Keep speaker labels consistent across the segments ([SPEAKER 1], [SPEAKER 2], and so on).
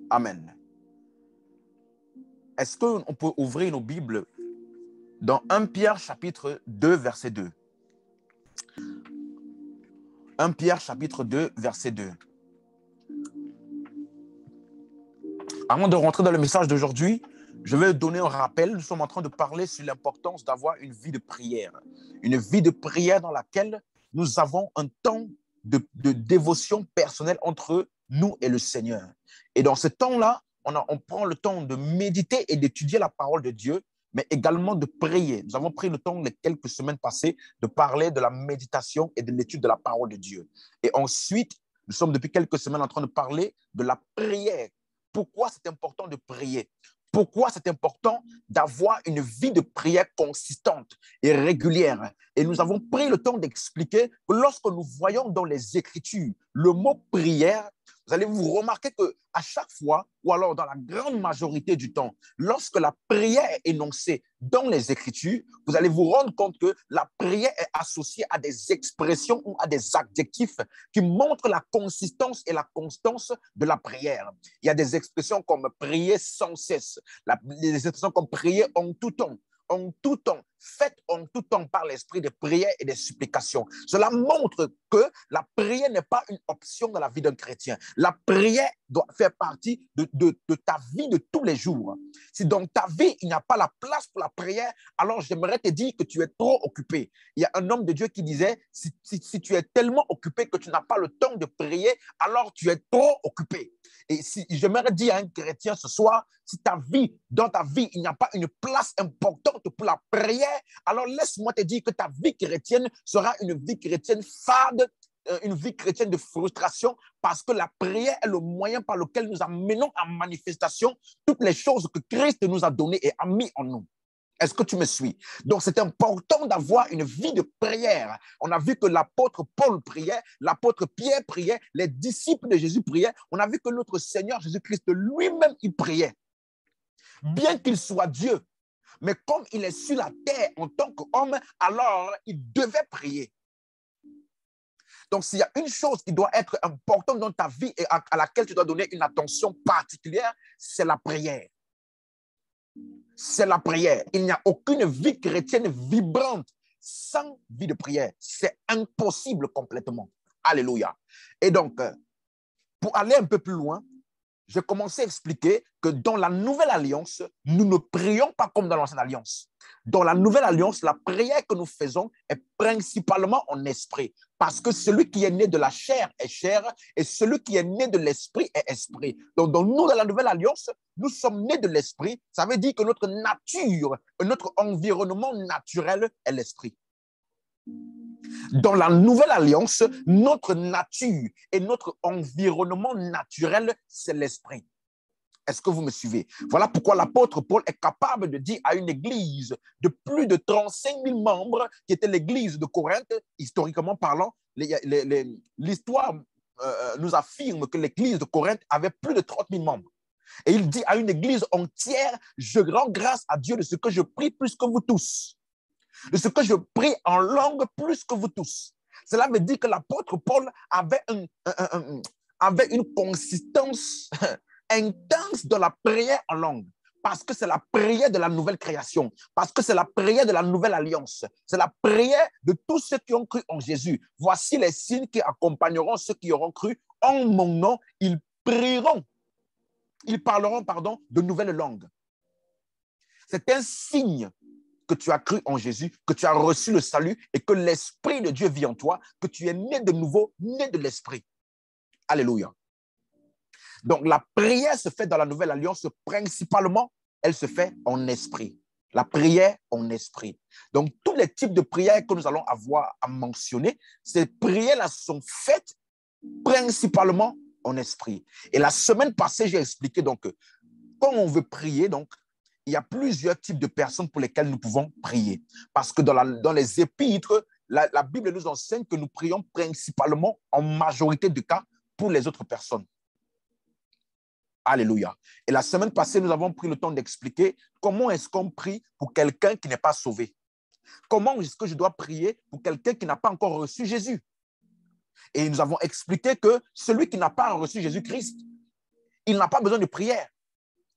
[SPEAKER 1] Amen. Est-ce qu'on peut ouvrir nos Bibles dans 1 Pierre chapitre 2, verset 2? 1 Pierre chapitre 2, verset 2. Avant de rentrer dans le message d'aujourd'hui, je vais donner un rappel. Nous sommes en train de parler sur l'importance d'avoir une vie de prière. Une vie de prière dans laquelle nous avons un temps de dévotion personnelle entre nous et le Seigneur. Et dans ce temps-là, on prend le temps de méditer et d'étudier la parole de Dieu, mais également de prier. Nous avons pris le temps, les quelques semaines passées, de parler de la méditation et de l'étude de la parole de Dieu. Et ensuite, nous sommes depuis quelques semaines en train de parler de la prière. Pourquoi c'est important de prier? Pourquoi c'est important d'avoir une vie de prière consistante et régulière? Et nous avons pris le temps d'expliquer que lorsque nous voyons dans les Écritures le mot prière, vous allez vous remarquer qu'à chaque fois, ou alors dans la grande majorité du temps, lorsque la prière est énoncée dans les Écritures, vous allez vous rendre compte que la prière est associée à des expressions ou à des adjectifs qui montrent la consistance et la constance de la prière. Il y a des expressions comme prier sans cesse, des expressions comme prier en tout temps. En tout temps, faites en tout temps par l'esprit de prière et de supplication. Cela montre que la prière n'est pas une option dans la vie d'un chrétien. La prière doit faire partie de ta vie de tous les jours. Si dans ta vie, il n'y a pas la place pour la prière, alors j'aimerais te dire que tu es trop occupé. Il y a un homme de Dieu qui disait, si tu es tellement occupé que tu n'as pas le temps de prier, alors tu es trop occupé. Et si j'aimerais dire à un chrétien ce soir, si dans ta vie, il n'y a pas une place importante pour la prière, alors laisse-moi te dire que ta vie chrétienne sera une vie chrétienne fade, une vie chrétienne de frustration, parce que la prière est le moyen par lequel nous amenons en manifestation toutes les choses que Christ nous a données et a mis en nous. Est-ce que tu me suis? Donc, c'est important d'avoir une vie de prière. On a vu que l'apôtre Paul priait, l'apôtre Pierre priait, les disciples de Jésus priaient. On a vu que notre Seigneur Jésus-Christ lui-même, il priait. Bien qu'il soit Dieu, mais comme il est sur la terre en tant qu'homme, alors il devait prier. Donc, s'il y a une chose qui doit être importante dans ta vie et à laquelle tu dois donner une attention particulière, c'est la prière. C'est la prière. Il n'y a aucune vie chrétienne vibrante sans vie de prière. C'est impossible complètement. Alléluia. Et donc, pour aller un peu plus loin, j'ai commencé à expliquer que dans la nouvelle alliance, nous ne prions pas comme dans l'ancienne alliance. Dans la nouvelle alliance, la prière que nous faisons est principalement en esprit. Parce que celui qui est né de la chair est chair et celui qui est né de l'esprit est esprit. Donc, nous, dans la nouvelle alliance, nous sommes nés de l'esprit. Ça veut dire que notre nature, notre environnement naturel est l'esprit. Dans la nouvelle alliance, notre nature et notre environnement naturel, c'est l'esprit. Est-ce que vous me suivez? Voilà pourquoi l'apôtre Paul est capable de dire à une église de plus de 35 000 membres, qui était l'église de Corinthe, historiquement parlant, l'histoire nous affirme que l'église de Corinthe avait plus de 30 000 membres. Et il dit à une église entière, je rends grâce à Dieu de ce que je prie plus que vous tous. De ce que je prie en langue plus que vous tous. Cela veut dire que l'apôtre Paul avait une consistance intense dans la prière en langue. Parce que c'est la prière de la nouvelle création. Parce que c'est la prière de la nouvelle alliance. C'est la prière de tous ceux qui ont cru en Jésus. Voici les signes qui accompagneront ceux qui auront cru en mon nom. Ils prieront. Ils parleront, de nouvelles langues. C'est un signe que tu as cru en Jésus, que tu as reçu le salut et que l'Esprit de Dieu vit en toi, que tu es né de nouveau, né de l'Esprit. Alléluia. Donc, la prière se fait dans la nouvelle alliance, principalement, elle se fait en esprit. La prière en esprit. Donc, tous les types de prières que nous allons avoir à mentionner, ces prières-là sont faites principalement en esprit. Et la semaine passée, j'ai expliqué donc que quand on veut prier, donc, il y a plusieurs types de personnes pour lesquelles nous pouvons prier. Parce que dans les épîtres, la Bible nous enseigne que nous prions principalement, en majorité de cas, pour les autres personnes. Alléluia. Et la semaine passée, nous avons pris le temps d'expliquer comment est-ce qu'on prie pour quelqu'un qui n'est pas sauvé. Comment est-ce que je dois prier pour quelqu'un qui n'a pas encore reçu Jésus? Et nous avons expliqué que celui qui n'a pas reçu Jésus-Christ, il n'a pas besoin de prière.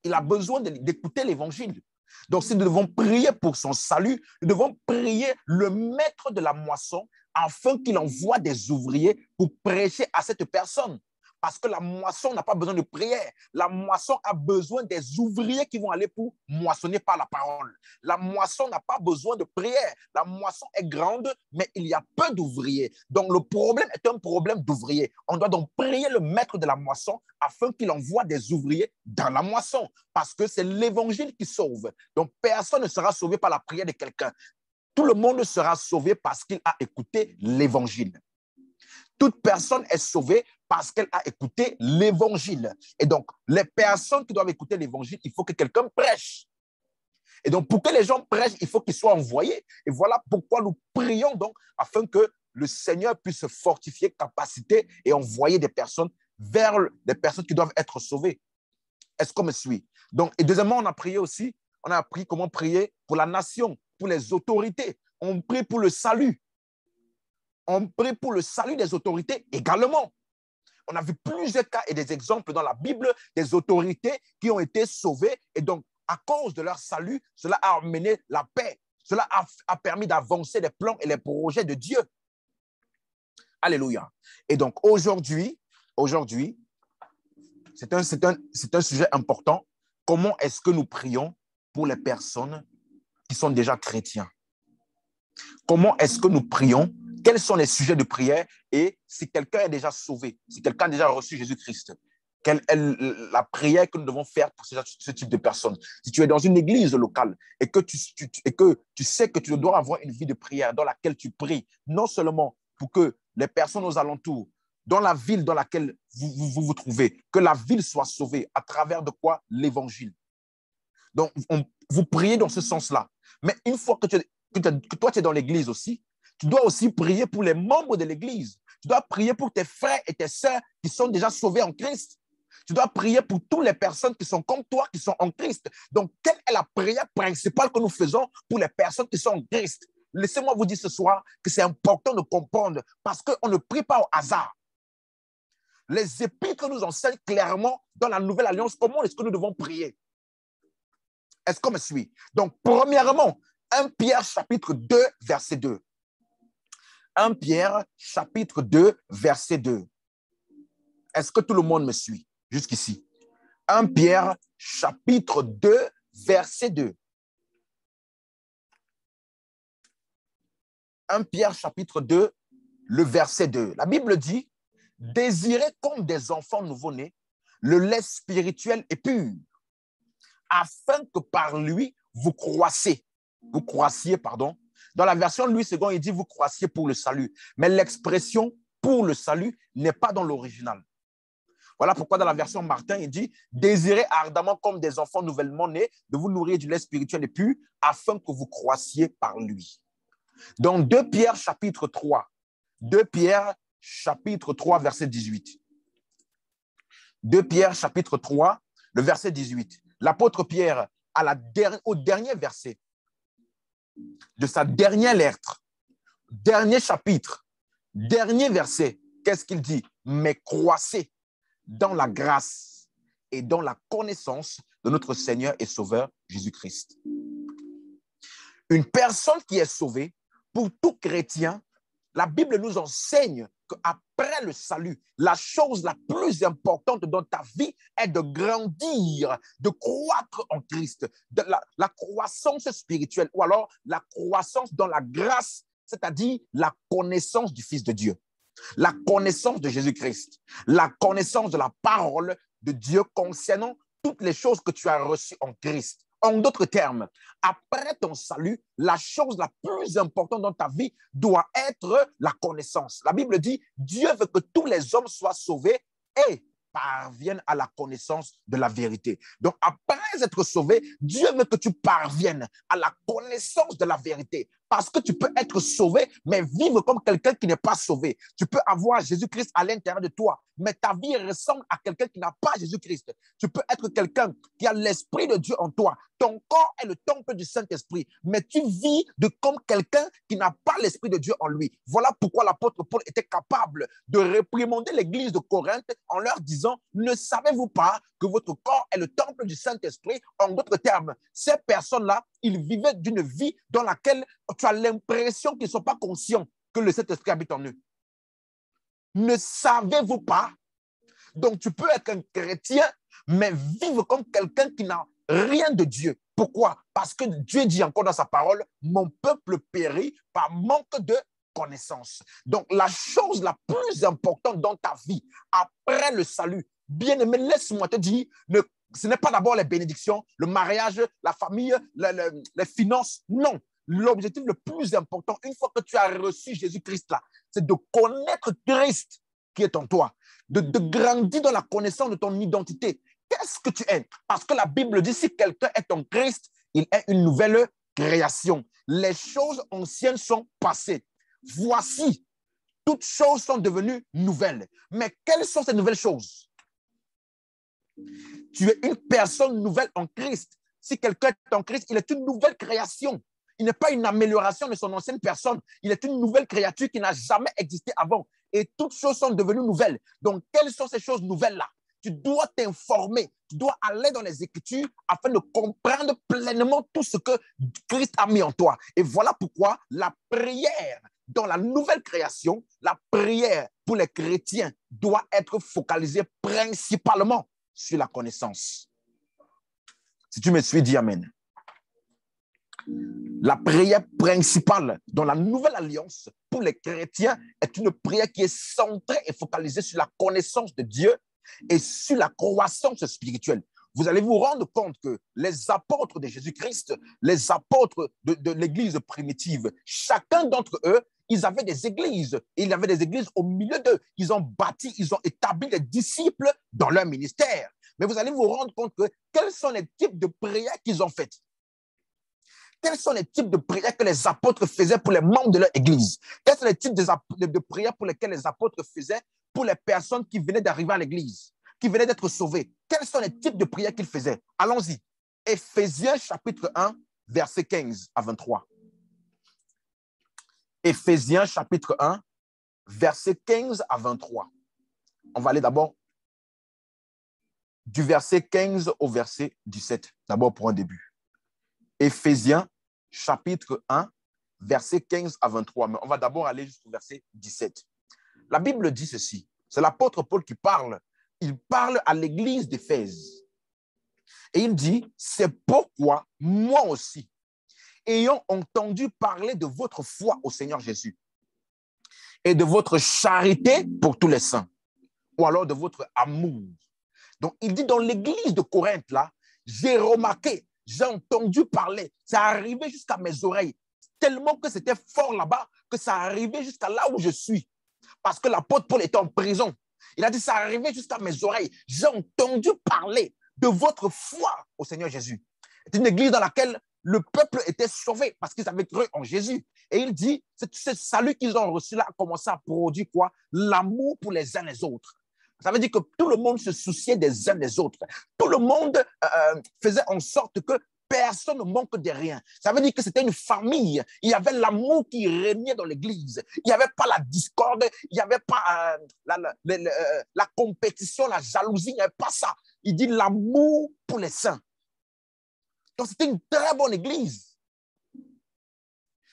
[SPEAKER 1] Il a besoin d'écouter l'évangile. Donc, si nous devons prier pour son salut, nous devons prier le maître de la moisson afin qu'il envoie des ouvriers pour prêcher à cette personne. Parce que la moisson n'a pas besoin de prière. La moisson a besoin des ouvriers qui vont aller pour moissonner par la parole. La moisson n'a pas besoin de prière. La moisson est grande, mais il y a peu d'ouvriers. Donc, le problème est un problème d'ouvriers. On doit donc prier le maître de la moisson afin qu'il envoie des ouvriers dans la moisson. Parce que c'est l'évangile qui sauve. Donc, personne ne sera sauvé par la prière de quelqu'un. Tout le monde sera sauvé parce qu'il a écouté l'évangile. Toute personne est sauvée parce qu'elle a écouté l'évangile. Et donc, les personnes qui doivent écouter l'évangile, il faut que quelqu'un prêche. Et donc, pour que les gens prêchent, il faut qu'ils soient envoyés. Et voilà pourquoi nous prions donc, afin que le Seigneur puisse se fortifier, capaciter et envoyer des personnes vers les personnes qui doivent être sauvées. Est-ce qu'on me suit? Donc, et deuxièmement, on a prié aussi, on a appris comment prier pour la nation, pour les autorités. On prie pour le salut. On prie pour le salut des autorités également. On a vu plusieurs cas et des exemples dans la Bible des autorités qui ont été sauvées et donc à cause de leur salut, cela a amené la paix. Cela a permis d'avancer les plans et les projets de Dieu. Alléluia. Et donc aujourd'hui, c'est un sujet important. Comment est-ce que nous prions pour les personnes qui sont déjà chrétiens? Comment est-ce que nous prions? Quels sont les sujets de prière? Et si quelqu'un est déjà sauvé, si quelqu'un a déjà reçu Jésus-Christ, quelle est la prière que nous devons faire pour ce type de personnes? Si tu es dans une église locale et que tu sais que tu dois avoir une vie de prière dans laquelle tu pries, non seulement pour que les personnes aux alentours, dans la ville dans laquelle vous trouvez, que la ville soit sauvée à travers de quoi? L'évangile. Donc, vous priez dans ce sens-là. Mais une fois que toi, tu es dans l'église aussi, tu dois aussi prier pour les membres de l'église. Tu dois prier pour tes frères et tes sœurs qui sont déjà sauvés en Christ. Tu dois prier pour toutes les personnes qui sont comme toi, qui sont en Christ. Donc, quelle est la prière principale que nous faisons pour les personnes qui sont en Christ? Laissez-moi vous dire ce soir que c'est important de comprendre parce qu'on ne prie pas au hasard. Les épîtres nous enseignent clairement dans la Nouvelle Alliance comment est-ce que nous devons prier. Est-ce qu'on me suit? Donc, premièrement, 1 Pierre chapitre 2, verset 2. 1 Pierre chapitre 2, verset 2. Est-ce que tout le monde me suit jusqu'ici? 1 Pierre chapitre 2, verset 2. 1 Pierre chapitre 2, le verset 2. La Bible dit, « Désirez comme des enfants nouveau-nés le lait spirituel et pur, afin que par lui vous croissiez. » Vous croissiez, pardon. Dans la version Louis II, il dit « Vous croissiez pour le salut ». Mais l'expression « pour le salut » n'est pas dans l'original. Voilà pourquoi dans la version Martin, il dit « Désirez ardemment comme des enfants nouvellement nés de vous nourrir du lait spirituel et pur, afin que vous croissiez par lui. » Dans 2 Pierre chapitre 3, 2 Pierre chapitre 3, verset 18. 2 Pierre chapitre 3, le verset 18. L'apôtre Pierre, au dernier verset de sa dernière lettre, dernier chapitre, dernier verset, qu'est-ce qu'il dit? « Mais croissez dans la grâce et dans la connaissance de notre Seigneur et Sauveur Jésus-Christ. » Une personne qui est sauvée, pour tout chrétien, la Bible nous enseigne qu'après le salut, la chose la plus importante dans ta vie est de grandir, de croître en Christ, de la croissance spirituelle ou alors la croissance dans la grâce, c'est-à-dire la connaissance du Fils de Dieu, la connaissance de Jésus-Christ, la connaissance de la parole de Dieu concernant toutes les choses que tu as reçues en Christ. En d'autres termes, après ton salut, la chose la plus importante dans ta vie doit être la connaissance. La Bible dit, Dieu veut que tous les hommes soient sauvés et parviennent à la connaissance de la vérité. Donc, après être sauvé, Dieu veut que tu parviennes à la connaissance de la vérité. Parce que tu peux être sauvé, mais vivre comme quelqu'un qui n'est pas sauvé. Tu peux avoir Jésus-Christ à l'intérieur de toi, mais ta vie ressemble à quelqu'un qui n'a pas Jésus-Christ. Tu peux être quelqu'un qui a l'Esprit de Dieu en toi. Ton corps est le temple du Saint-Esprit, mais tu vis comme quelqu'un qui n'a pas l'Esprit de Dieu en lui. Voilà pourquoi l'apôtre Paul était capable de réprimander l'église de Corinthe en leur disant, ne savez-vous pas que votre corps est le temple du Saint-Esprit? En d'autres termes, ces personnes-là, ils vivaient d'une vie dans laquelle tu as l'impression qu'ils ne sont pas conscients que le Saint-Esprit habite en eux. Ne savez-vous pas? Donc, tu peux être un chrétien, mais vivre comme quelqu'un qui n'a rien de Dieu. Pourquoi? Parce que Dieu dit encore dans sa parole, mon peuple périt par manque de connaissance. Donc, la chose la plus importante dans ta vie, après le salut, bien-aimé, laisse-moi te dire, ce n'est pas d'abord les bénédictions, le mariage, la famille, les finances. Non. L'objectif le plus important, une fois que tu as reçu Jésus-Christ là, c'est de connaître Christ qui est en toi, de grandir dans la connaissance de ton identité. Qu'est-ce que tu es? Parce que la Bible dit, si quelqu'un est en Christ, il est une nouvelle création. Les choses anciennes sont passées. Voici, toutes choses sont devenues nouvelles. Mais quelles sont ces nouvelles choses? Tu es une personne nouvelle en Christ. Si quelqu'un est en Christ, il est une nouvelle création. Il n'est pas une amélioration de son ancienne personne. Il est une nouvelle créature qui n'a jamais existé avant. Et toutes choses sont devenues nouvelles. Donc, quelles sont ces choses nouvelles-là? Tu dois t'informer. Tu dois aller dans les Écritures afin de comprendre pleinement tout ce que Christ a mis en toi. Et voilà pourquoi la prière dans la nouvelle création, la prière pour les chrétiens doit être focalisée principalement sur la connaissance. Si tu me suis, dis Amen. La prière principale dans la nouvelle alliance pour les chrétiens est une prière qui est centrée et focalisée sur la connaissance de Dieu et sur la croissance spirituelle. Vous allez vous rendre compte que les apôtres de Jésus-Christ, les apôtres de l'église primitive, chacun d'entre eux, ils avaient des églises. Et il y avait des églises au milieu d'eux. Ils ont bâti, ils ont établi des disciples dans leur ministère. Mais vous allez vous rendre compte que quels sont les types de prières qu'ils ont faites? Quels sont les types de prières que les apôtres faisaient pour les membres de leur église? Quels sont les types de prières pour lesquelles les apôtres faisaient pour les personnes qui venaient d'arriver à l'église, qui venaient d'être sauvées? Quels sont les types de prières qu'ils faisaient? Allons-y. Éphésiens chapitre 1, versets 15 à 23. Éphésiens chapitre 1, versets 15 à 23. On va aller d'abord du verset 15 au verset 17, d'abord pour un début. Éphésiens chapitre 1, verset 15 à 23. Mais on va d'abord aller jusqu'au verset 17. La Bible dit ceci. C'est l'apôtre Paul qui parle. Il parle à l'église d'Éphèse. Et il dit, c'est pourquoi moi aussi, ayant entendu parler de votre foi au Seigneur Jésus et de votre charité pour tous les saints, ou alors de votre amour. Donc, il dit dans l'église de Corinthe, là, j'ai remarqué, j'ai entendu parler, ça arrivait jusqu'à mes oreilles, tellement que c'était fort là-bas, que ça arrivait jusqu'à là où je suis. Parce que l'apôtre Paul était en prison. Il a dit, ça arrivait jusqu'à mes oreilles. J'ai entendu parler de votre foi au Seigneur Jésus. C'est une église dans laquelle le peuple était sauvé parce qu'ils avaient cru en Jésus. Et il dit, ce salut qu'ils ont reçu là a commencé à produire quoi? L'amour pour les uns les autres. Ça veut dire que tout le monde se souciait des uns des autres. Tout le monde faisait en sorte que personne ne manque de rien. Ça veut dire que c'était une famille. Il y avait l'amour qui régnait dans l'église. Il n'y avait pas la discorde, il n'y avait pas la compétition, la jalousie, il n'y avait pas ça. Il dit l'amour pour les saints. Donc, c'était une très bonne église.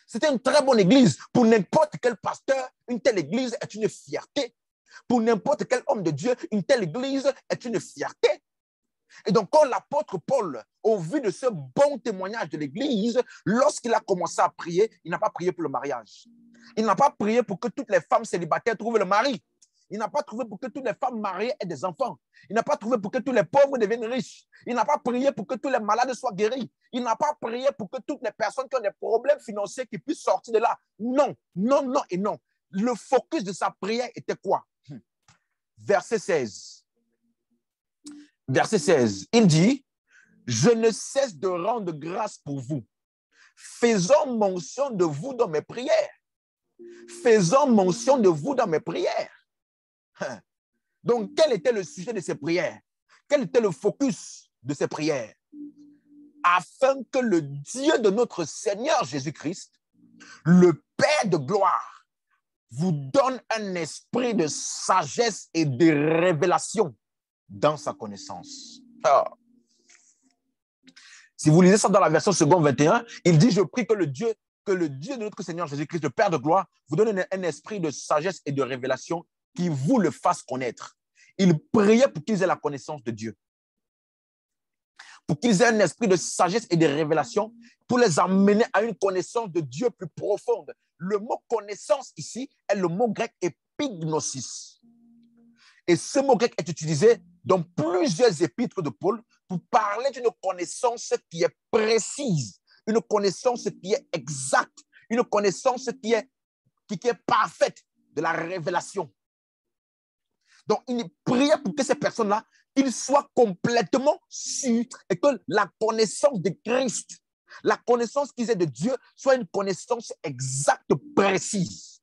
[SPEAKER 1] C'était une très bonne église. Pour n'importe quel pasteur, une telle église est une fierté. Pour n'importe quel homme de Dieu, une telle église est une fierté. Et donc, quand l'apôtre Paul, au vu de ce bon témoignage de l'église, lorsqu'il a commencé à prier, il n'a pas prié pour le mariage. Il n'a pas prié pour que toutes les femmes célibataires trouvent le mari. Il n'a pas trouvé pour que toutes les femmes mariées aient des enfants. Il n'a pas trouvé pour que tous les pauvres deviennent riches. Il n'a pas prié pour que tous les malades soient guéris. Il n'a pas prié pour que toutes les personnes qui ont des problèmes financiers qui puissent sortir de là. Non, non, non et non. Le focus de sa prière était quoi? Verset 16. Verset 16. Il dit, je ne cesse de rendre grâce pour vous, faisant mention de vous dans mes prières. Faisant mention de vous dans mes prières. Donc, quel était le sujet de ces prières? Quel était le focus de ces prières? Afin que le Dieu de notre Seigneur Jésus-Christ, le Père de gloire, vous donne un esprit de sagesse et de révélation dans sa connaissance. Alors, si vous lisez ça dans la version seconde 21, il dit, je prie que le Dieu de notre Seigneur Jésus-Christ, le Père de gloire, vous donne un esprit de sagesse et de révélation qui vous le fasse connaître. Il priait pour qu'ils aient la connaissance de Dieu. Pour qu'ils aient un esprit de sagesse et de révélation, pour les amener à une connaissance de Dieu plus profonde. Le mot connaissance ici est le mot grec épignosis. Et ce mot grec est utilisé dans plusieurs épîtres de Paul pour parler d'une connaissance qui est précise, une connaissance qui est exacte, une connaissance qui est parfaite de la révélation. Donc, il priait pour que ces personnes-là, qu'ils soient complètement sûrs et que la connaissance de Christ, la connaissance qu'ils aient de Dieu, soit une connaissance exacte, précise.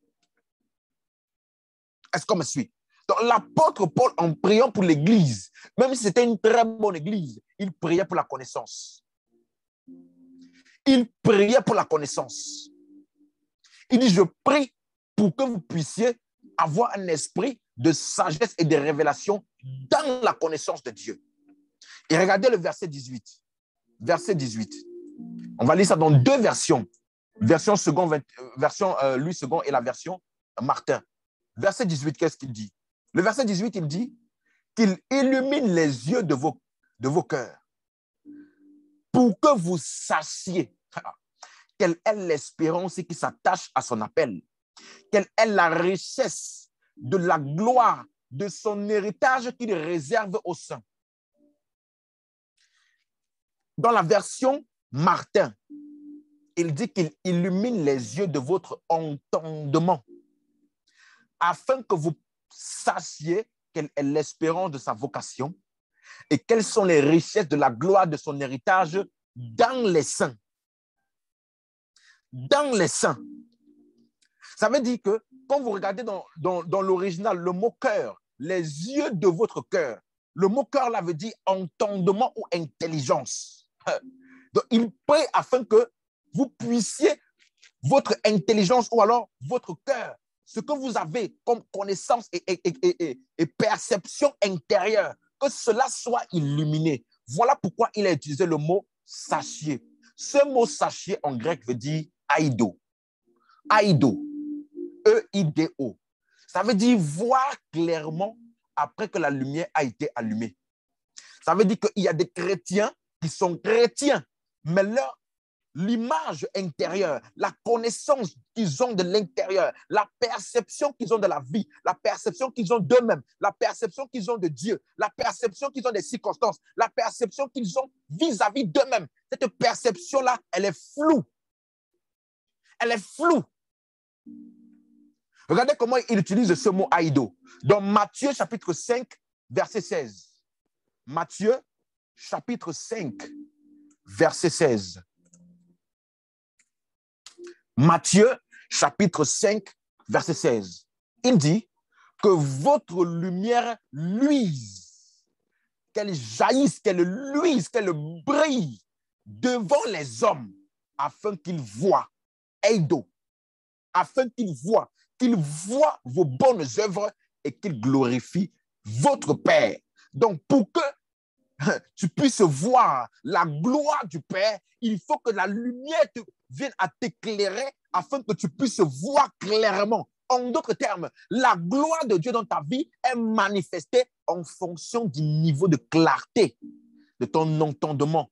[SPEAKER 1] Est-ce qu'on me suit? Donc, l'apôtre Paul, en priant pour l'Église, même si c'était une très bonne Église, il priait pour la connaissance. Il priait pour la connaissance. Il dit, je prie pour que vous puissiez avoir un esprit de sagesse et de révélation dans la connaissance de Dieu. Et regardez le verset 18. Verset 18. On va lire ça dans deux versions. Version Louis II et la version Martin. Verset 18, qu'est-ce qu'il dit? Le verset 18, il dit qu'il illumine les yeux de vos cœurs pour que vous sachiez quelle est l'espérance qui s'attache à son appel, quelle est la richesse de la gloire de son héritage qu'il réserve aux saints. Dans la version Martin, il dit qu'il illumine les yeux de votre entendement afin que vous sachiez quelle est l'espérance de sa vocation et quelles sont les richesses de la gloire de son héritage dans les saints. Dans les saints. Ça veut dire que quand vous regardez dans l'original, le mot cœur, les yeux de votre cœur, le mot cœur là veut dire entendement ou intelligence. Donc, il prie afin que vous puissiez, votre intelligence ou alors votre cœur, ce que vous avez comme connaissance et perception intérieure, que cela soit illuminé. Voilà pourquoi il a utilisé le mot sachier. Ce mot sachier en grec veut dire aido. Aido. E-I-D-O. Ça veut dire voir clairement après que la lumière a été allumée. Ça veut dire qu'il y a des chrétiens qui sont chrétiens, mais l'image intérieure, la connaissance qu'ils ont de l'intérieur, la perception qu'ils ont de la vie, la perception qu'ils ont d'eux-mêmes, la perception qu'ils ont de Dieu, la perception qu'ils ont des circonstances, la perception qu'ils ont vis-à-vis d'eux-mêmes. Cette perception-là, elle est floue. Elle est floue. Regardez comment il utilise ce mot aido. Dans Matthieu chapitre 5, verset 16. Matthieu chapitre 5, verset 16. Matthieu chapitre 5, verset 16. Il dit que votre lumière luise, qu'elle jaillisse, qu'elle luise, qu'elle brille devant les hommes afin qu'ils voient, aido, afin qu'ils voient vos bonnes œuvres et qu'ils glorifient votre Père. Donc, pour que tu puisses voir la gloire du Père, il faut que la lumière vienne à t'éclairer afin que tu puisses voir clairement. En d'autres termes, la gloire de Dieu dans ta vie est manifestée en fonction du niveau de clarté de ton entendement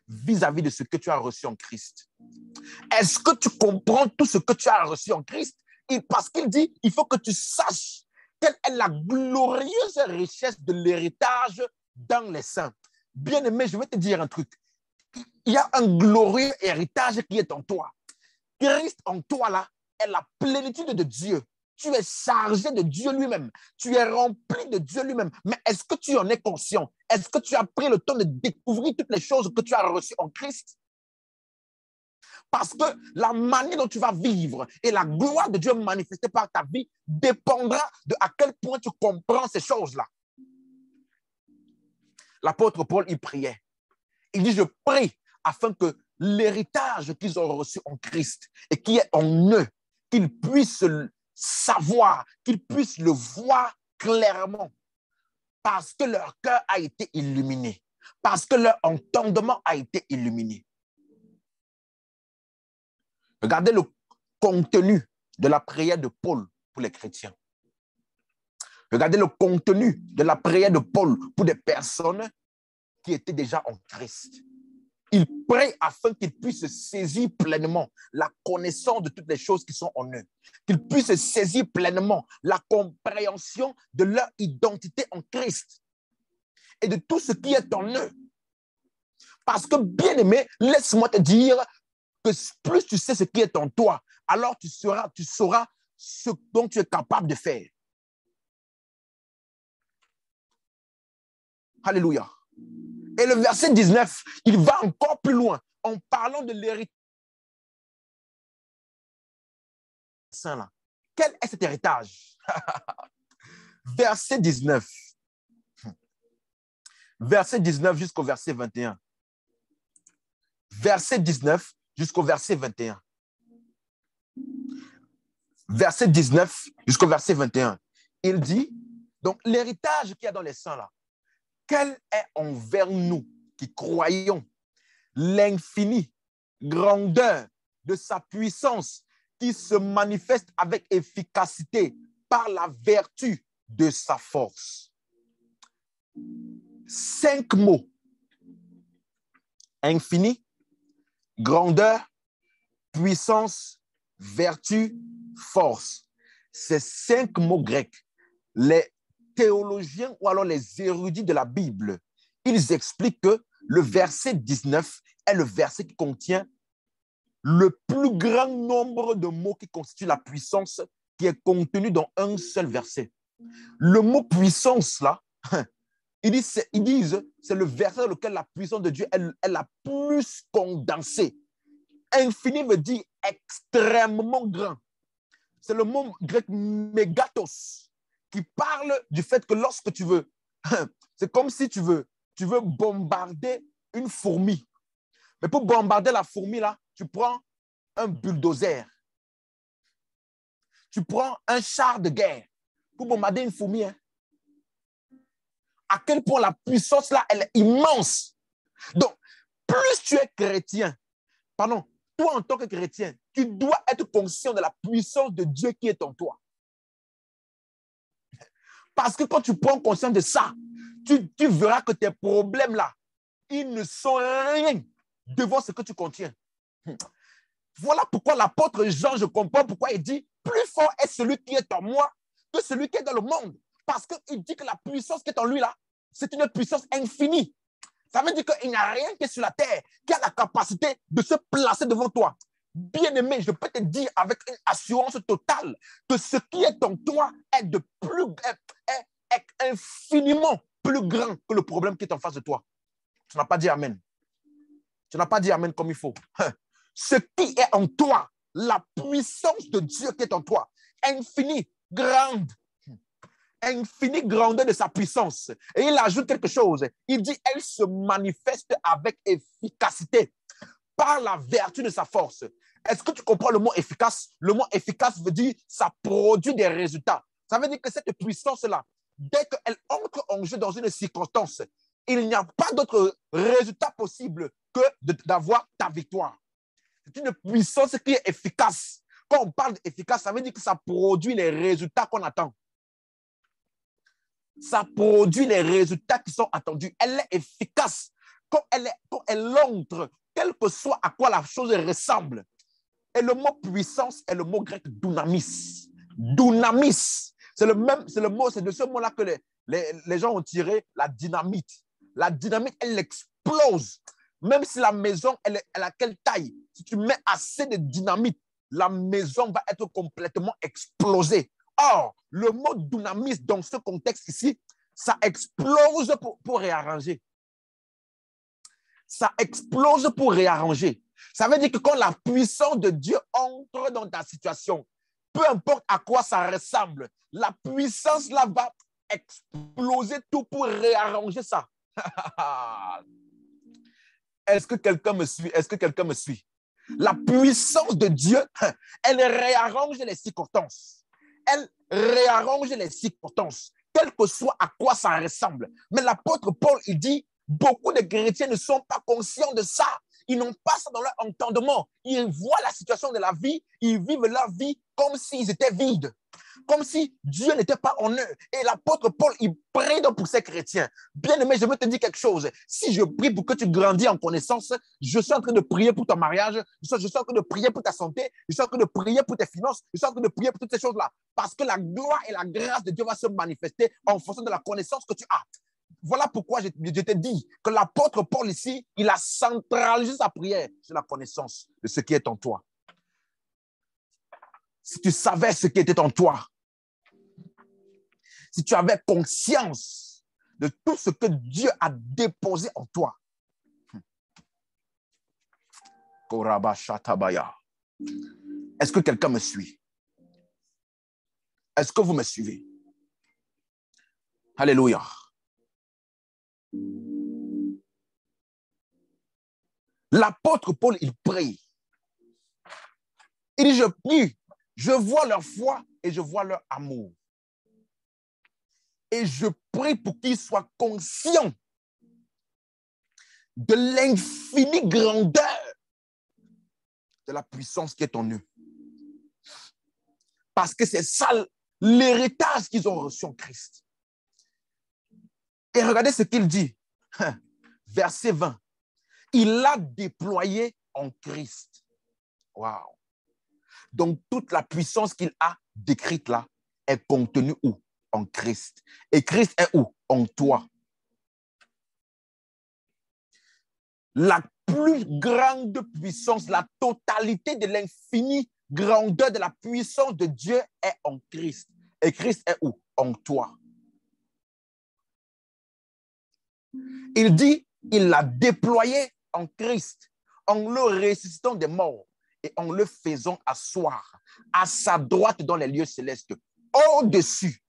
[SPEAKER 1] vis-à-vis de ce que tu as reçu en Christ. Est-ce que tu comprends tout ce que tu as reçu en Christ? Parce qu'il dit, il faut que tu saches quelle est la glorieuse richesse de l'héritage dans les saints. Bien-aimé, je vais te dire un truc. Il y a un glorieux héritage qui est en toi. Christ en toi, là, est la plénitude de Dieu. Tu es chargé de Dieu lui-même. Tu es rempli de Dieu lui-même. Mais est-ce que tu en es conscient? Est-ce que tu as pris le temps de découvrir toutes les choses que tu as reçues en Christ? Parce que la manière dont tu vas vivre et la gloire de Dieu manifestée par ta vie dépendra de à quel point tu comprends ces choses-là. L'apôtre Paul, il priait. Il dit, je prie afin que l'héritage qu'ils ont reçu en Christ et qui est en eux, qu'ils puissent le savoir, qu'ils puissent le voir clairement, parce que leur cœur a été illuminé, parce que leur entendement a été illuminé. Regardez le contenu de la prière de Paul pour les chrétiens. Regardez le contenu de la prière de Paul pour des personnes qui étaient déjà en Christ. Il prie afin qu'ils puissent saisir pleinement la connaissance de toutes les choses qui sont en eux. Qu'ils puissent saisir pleinement la compréhension de leur identité en Christ et de tout ce qui est en eux. Parce que, bien-aimé, laisse-moi te dire que plus tu sais ce qui est en toi, alors tu sauras ce dont tu es capable de faire. Alléluia. Et le verset 19, il va encore plus loin en parlant de l'héritage. Quel est cet héritage? Verset 19. Verset 19 jusqu'au verset 21. Verset 19 jusqu'au verset 21. Verset 19 jusqu'au verset 21. Il dit, donc l'héritage qu'il y a dans les saints là, quel est envers nous qui croyons l'infinie grandeur de sa puissance qui se manifeste avec efficacité par la vertu de sa force. 5 mots. Infini, grandeur, puissance, vertu, force. Ces 5 mots grecs, les théologiens ou alors les érudits de la Bible, ils expliquent que le verset 19 est le verset qui contient le plus grand nombre de mots qui constituent la puissance qui est contenu dans un seul verset. Le mot puissance, là, ils disent c'est le verset dans lequel la puissance de Dieu est la plus condensée. Infini veut dire extrêmement grand. C'est le mot grec mégatos qui parle du fait que lorsque tu veux, c'est comme si tu veux bombarder une fourmi. Mais pour bombarder la fourmi, là, tu prends un bulldozer. Tu prends un char de guerre pour bombarder une fourmi. Hein. À quel point la puissance, là, elle est immense. Donc, plus tu es chrétien, toi en tant que chrétien, tu dois être conscient de la puissance de Dieu qui est en toi. Parce que quand tu prends conscience de ça, tu verras que tes problèmes là, ils ne sont rien devant ce que tu contiens. Voilà pourquoi l'apôtre Jean, je comprends pourquoi il dit plus fort est celui qui est en moi que celui qui est dans le monde. Parce qu'il dit que la puissance qui est en lui là, c'est une puissance infinie. Ça veut dire qu'il n'y a rien qui est sur la terre qui a la capacité de se placer devant toi. Bien-aimé, je peux te dire avec une assurance totale que ce qui est en toi est infiniment plus grand que le problème qui est en face de toi. Tu n'as pas dit Amen. Tu n'as pas dit Amen comme il faut. Ce qui est en toi, la puissance de Dieu qui est en toi, infinie, grande, infinie grandeur de sa puissance. Et il ajoute quelque chose. Il dit, elle se manifeste avec efficacité par la vertu de sa force. Est-ce que tu comprends le mot efficace? Le mot efficace veut dire ça produit des résultats. Ça veut dire que cette puissance-là, dès qu'elle entre en jeu dans une circonstance, il n'y a pas d'autre résultat possible que d'avoir ta victoire. C'est une puissance qui est efficace. Quand on parle d'efficace, ça veut dire que ça produit les résultats qu'on attend. Ça produit les résultats qui sont attendus. Elle est efficace. Quand elle entre, quel que soit à quoi la chose ressemble. Et le mot puissance est le mot grec dunamis. Dunamis. C'est de ce mot-là que les gens ont tiré la dynamite. La dynamite, elle explose. Même si la maison, elle a quelle taille? Si tu mets assez de dynamite, la maison va être complètement explosée. Or, le mot dunamis dans ce contexte ici, ça explose pour réarranger. Ça explose pour réarranger. Ça veut dire que quand la puissance de Dieu entre dans ta situation, peu importe à quoi ça ressemble, la puissance là va exploser tout pour réarranger ça. Est-ce que quelqu'un me suit? Est-ce que quelqu'un me suit? La puissance de Dieu, elle réarrange les circonstances. Elle réarrange les circonstances, quel que soit à quoi ça ressemble. Mais l'apôtre Paul, il dit, beaucoup de chrétiens ne sont pas conscients de ça. Ils n'ont pas ça dans leur entendement. Ils voient la situation de la vie, ils vivent leur vie comme s'ils étaient vides, comme si Dieu n'était pas en eux. Et l'apôtre Paul, il prie donc pour ces chrétiens. Bien-aimé, je veux te dire quelque chose. Si je prie pour que tu grandis en connaissance, je suis en train de prier pour ton mariage, je suis en train de prier pour ta santé, je suis en train de prier pour tes finances, je suis en train de prier pour toutes ces choses-là. Parce que la gloire et la grâce de Dieu va se manifester en fonction de la connaissance que tu as. Voilà pourquoi je te dis que l'apôtre Paul ici, il a centralisé sa prière sur la connaissance de ce qui est en toi. Si tu savais ce qui était en toi, si tu avais conscience de tout ce que Dieu a déposé en toi. Est-ce que quelqu'un me suit? Est-ce que vous me suivez? Alléluia. L'apôtre Paul, il prie. Il dit, je prie, je vois leur foi et je vois leur amour. Et je prie pour qu'ils soient conscients de l'infinie grandeur de la puissance qui est en eux. Parce que c'est ça l'héritage qu'ils ont reçu en Christ. Et regardez ce qu'il dit. Verset 20. Il l'a déployé en Christ. Waouh. Donc, toute la puissance qu'il a décrite là est contenue où? En Christ. Et Christ est où? En toi. La plus grande puissance, la totalité de l'infinie grandeur de la puissance de Dieu est en Christ. Et Christ est où? En toi. Il dit, il l'a déployé en Christ, en le ressuscitant des morts et en le faisant asseoir à sa droite dans les lieux célestes, au-dessus,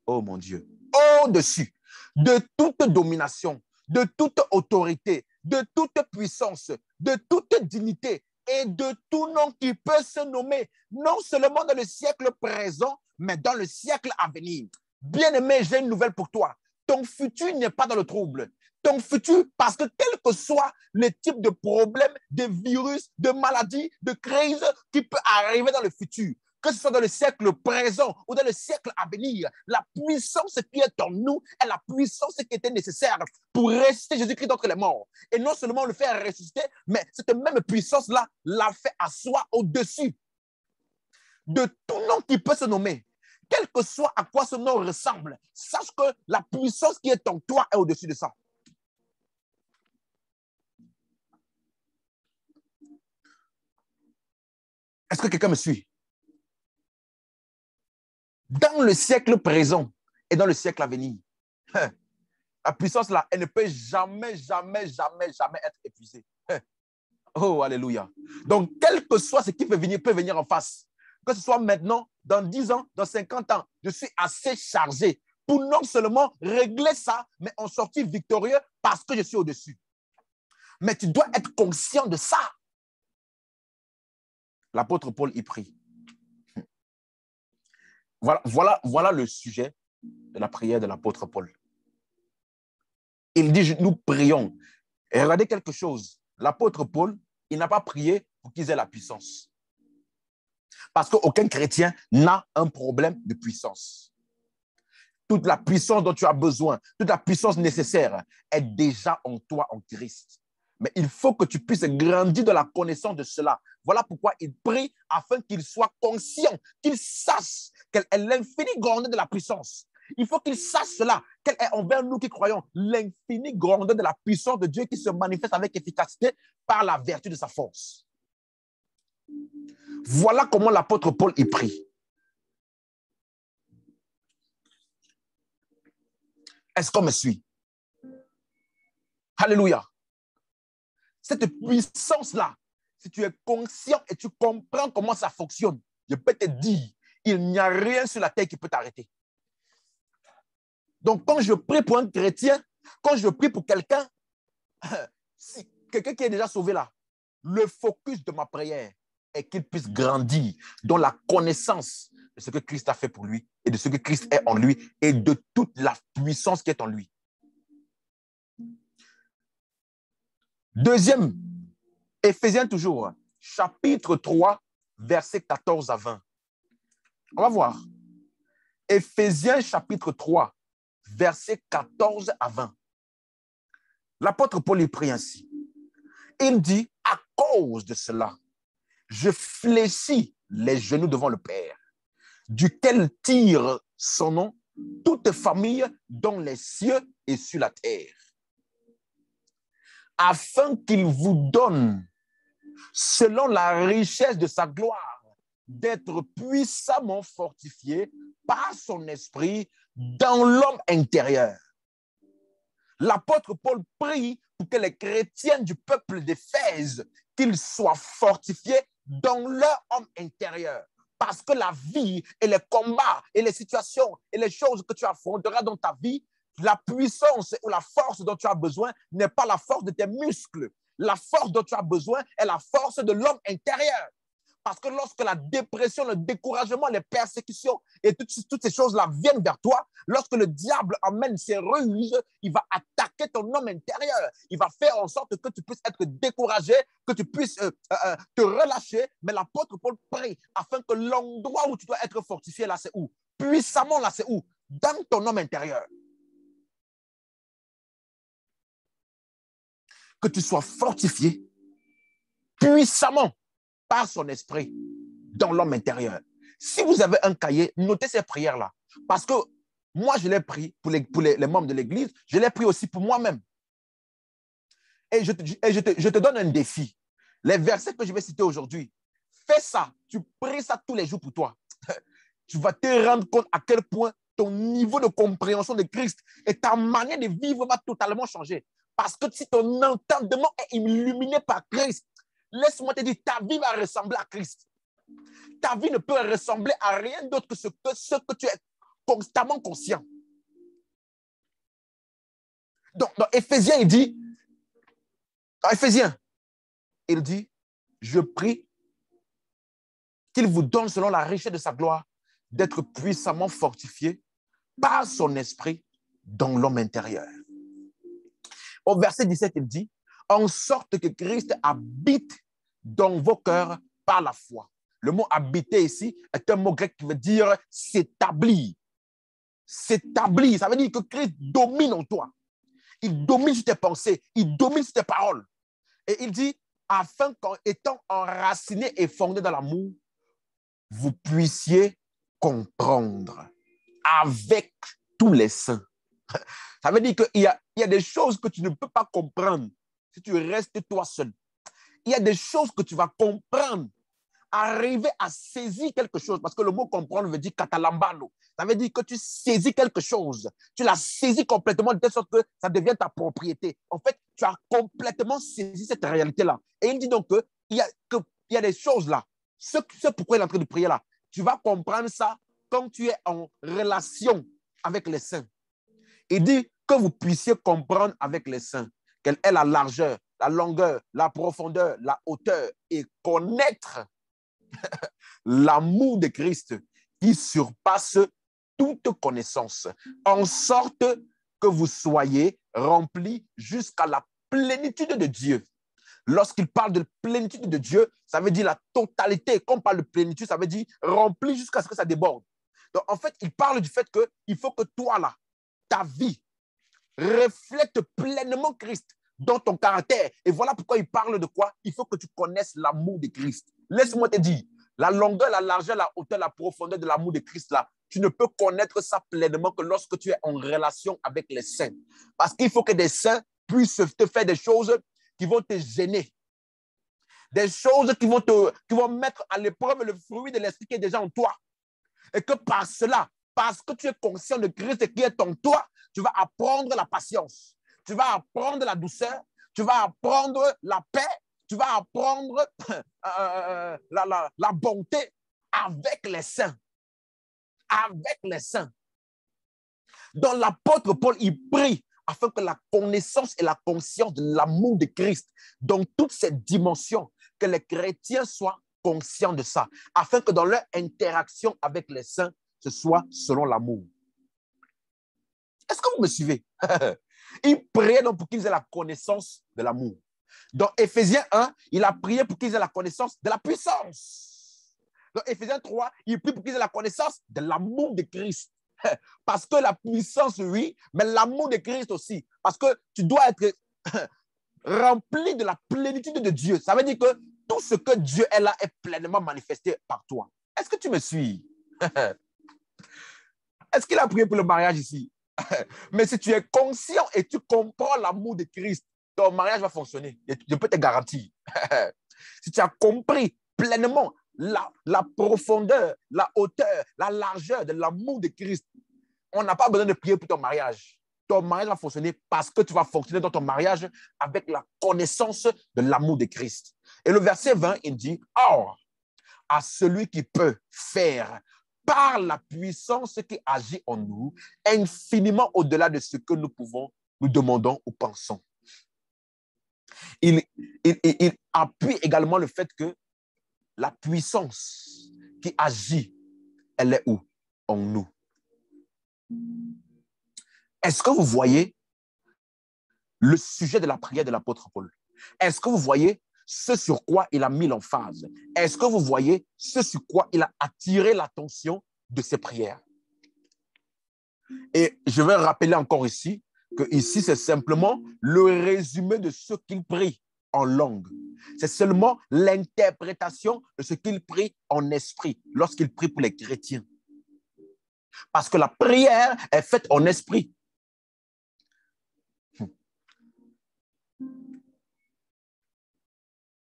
[SPEAKER 1] oh mon Dieu, au-dessus de toute domination, de toute autorité, de toute puissance, de toute dignité et de tout nom qui peut se nommer, non seulement dans le siècle présent, mais dans le siècle à venir. Bien-aimé, j'ai une nouvelle pour toi. Ton futur n'est pas dans le trouble. Ton futur, parce que quel que soit le type de problème, de virus, de maladie, de crise qui peut arriver dans le futur, que ce soit dans le siècle présent ou dans le siècle à venir, la puissance qui est en nous est la puissance qui était nécessaire pour ressusciter Jésus-Christ d'entre les morts. Et non seulement le faire ressusciter, mais cette même puissance-là l'a fait asseoir au-dessus de tout nom qui peut se nommer. Quel que soit à quoi ce nom ressemble, sache que la puissance qui est en toi est au-dessus de ça. Est-ce que quelqu'un me suit? Dans le siècle présent et dans le siècle à venir, la puissance là, elle ne peut jamais être épuisée. Oh, alléluia. Donc, quel que soit ce qui peut venir en face. Que ce soit maintenant, dans 10 ans, dans 50 ans, je suis assez chargé pour non seulement régler ça, mais en sortir victorieux parce que je suis au-dessus. Mais tu dois être conscient de ça. L'apôtre Paul y prie. Voilà le sujet de la prière de l'apôtre Paul. Il dit, nous prions. Et regardez quelque chose. L'apôtre Paul, il n'a pas prié pour qu'ils aient la puissance. Parce qu'aucun chrétien n'a un problème de puissance. Toute la puissance dont tu as besoin, toute la puissance nécessaire est déjà en toi, en Christ. Mais il faut que tu puisses grandir dans la connaissance de cela. Voilà pourquoi il prie afin qu'il soit conscient, qu'il sache quelle est l'infinie grandeur de la puissance. Il faut qu'il sache cela, quelle est envers nous qui croyons l'infinie grandeur de la puissance de Dieu qui se manifeste avec efficacité par la vertu de sa force. Voilà comment l'apôtre Paul y prie. Est-ce qu'on me suit? Alléluia. Cette puissance-là, si tu es conscient et tu comprends comment ça fonctionne, je peux te dire, il n'y a rien sur la terre qui peut t'arrêter. Donc, quand je prie pour un chrétien, quand je prie pour quelqu'un, si quelqu'un qui est déjà sauvé là, le focus de ma prière est qu'il puisse grandir dans la connaissance de ce que Christ a fait pour lui et de ce que Christ est en lui et de toute la puissance qui est en lui. Deuxième, Éphésiens toujours, chapitre 3, versets 14 à 20. On va voir. Éphésiens chapitre 3, versets 14 à 20. L'apôtre Paul prie ainsi. Il dit, à cause de cela, je fléchis les genoux devant le Père, duquel tire son nom toute famille dans les cieux et sur la terre, afin qu'il vous donne, selon la richesse de sa gloire, d'être puissamment fortifié par son esprit dans l'homme intérieur. L'apôtre Paul prie pour que les chrétiens du peuple d'Éphèse, qu'ils soient fortifiés dans leur homme intérieur. Parce que la vie et les combats et les situations et les choses que tu affronteras dans ta vie, la puissance ou la force dont tu as besoin n'est pas la force de tes muscles. La force dont tu as besoin est la force de l'homme intérieur. Parce que lorsque la dépression, le découragement, les persécutions et toutes ces choses-là viennent vers toi, lorsque le diable amène ses ruses, il va attaquer ton homme intérieur. Il va faire en sorte que tu puisses être découragé, que tu puisses te relâcher. Mais l'apôtre Paul prie afin que l'endroit où tu dois être fortifié, là, c'est où? Puissamment, là, c'est où? Dans ton homme intérieur. Que tu sois fortifié puissamment par son esprit dans l'homme intérieur. Si vous avez un cahier, notez ces prières-là. Parce que moi, je l'ai pris pour les membres de l'Église, je l'ai pris aussi pour moi-même. Et je te donne un défi. Les versets que je vais citer aujourd'hui, fais ça, tu pries ça tous les jours pour toi. Tu vas te rendre compte à quel point ton niveau de compréhension de Christ et ta manière de vivre va totalement changer. Parce que si ton entendement est illuminé par Christ, laisse-moi te dire, ta vie va ressembler à Christ. Ta vie ne peut ressembler à rien d'autre que ce que tu es constamment conscient. Donc, dans Éphésiens, il dit, je prie qu'il vous donne selon la richesse de sa gloire d'être puissamment fortifié par son esprit dans l'homme intérieur. Au verset 17, il dit, en sorte que Christ habite dans vos cœurs par la foi. Le mot habiter ici est un mot grec qui veut dire s'établir. S'établir, ça veut dire que Christ domine en toi. Il domine sur tes pensées, il domine sur tes paroles. Et il dit, afin qu'en étant enraciné et fondé dans l'amour, vous puissiez comprendre avec tous les saints. Ça veut dire qu'il y a des choses que tu ne peux pas comprendre si tu restes toi seul. Il y a des choses que tu vas comprendre, arriver à saisir quelque chose, parce que le mot comprendre veut dire katalambano. Ça veut dire que tu saisis quelque chose, tu l'as saisi complètement de telle sorte que ça devient ta propriété. En fait, tu as complètement saisi cette réalité-là. Et il dit donc qu'il y a des choses là. C'est pourquoi il est en train de prier là. Tu vas comprendre ça quand tu es en relation avec les saints. Il dit que vous puissiez comprendre avec les saints quelle est la largeur, la longueur, la profondeur, la hauteur et connaître l'amour de Christ qui surpasse toute connaissance, en sorte que vous soyez remplis jusqu'à la plénitude de Dieu. Lorsqu'il parle de plénitude de Dieu, ça veut dire la totalité. Quand on parle de plénitude, ça veut dire rempli jusqu'à ce que ça déborde. Donc, en fait, il parle du fait qu'il faut que toi, là, ta vie, reflète pleinement Christ dans ton caractère. Et voilà pourquoi il parle de quoi? Il faut que tu connaisses l'amour de Christ. Laisse-moi te dire, la longueur, la largeur, la hauteur, la profondeur de l'amour de Christ, là, tu ne peux connaître ça pleinement que lorsque tu es en relation avec les saints. Parce qu'il faut que des saints puissent te faire des choses qui vont te gêner. Des choses qui vont mettre à l'épreuve le fruit de l'esprit qui est déjà en toi. Et que par cela, parce que tu es conscient de Christ qui est en toi, tu vas apprendre la patience, tu vas apprendre la douceur, tu vas apprendre la paix, tu vas apprendre la bonté avec les saints. Avec les saints. Donc l'apôtre Paul, il prie afin que la connaissance et la conscience de l'amour de Christ, dans toutes ces dimensions, que les chrétiens soient conscients de ça, afin que dans leur interaction avec les saints, ce soit selon l'amour. Est-ce que vous me suivez? Il priait donc pour qu'ils aient la connaissance de l'amour. Dans Éphésiens 1, il a prié pour qu'ils aient la connaissance de la puissance. Dans Éphésiens 3, il prie pour qu'ils aient la connaissance de l'amour de Christ. Parce que la puissance, oui, mais l'amour de Christ aussi. Parce que tu dois être rempli de la plénitude de Dieu. Ça veut dire que tout ce que Dieu est là est pleinement manifesté par toi. Est-ce que tu me suis? Est-ce qu'il a prié pour le mariage ici? Mais si tu es conscient et tu comprends l'amour de Christ, ton mariage va fonctionner. Je peux te garantir. Si tu as compris pleinement la profondeur, la hauteur, la largeur de l'amour de Christ, on n'a pas besoin de prier pour ton mariage. Ton mariage va fonctionner parce que tu vas fonctionner dans ton mariage avec la connaissance de l'amour de Christ. Et le verset 20, il dit, « Or, à celui qui peut faire par la puissance qui agit en nous, infiniment au-delà de ce que nous pouvons, nous demandons ou pensons. » Il appuie également le fait que la puissance qui agit, elle est où? En nous. Est-ce que vous voyez le sujet de la prière de l'apôtre Paul? Est-ce que vous voyez ce sur quoi il a mis l'emphase? Est-ce que vous voyez ce sur quoi il a attiré l'attention de ses prières? Et je vais rappeler encore ici que ici, c'est simplement le résumé de ce qu'il prie en langue. C'est seulement l'interprétation de ce qu'il prie en esprit lorsqu'il prie pour les chrétiens. Parce que la prière est faite en esprit.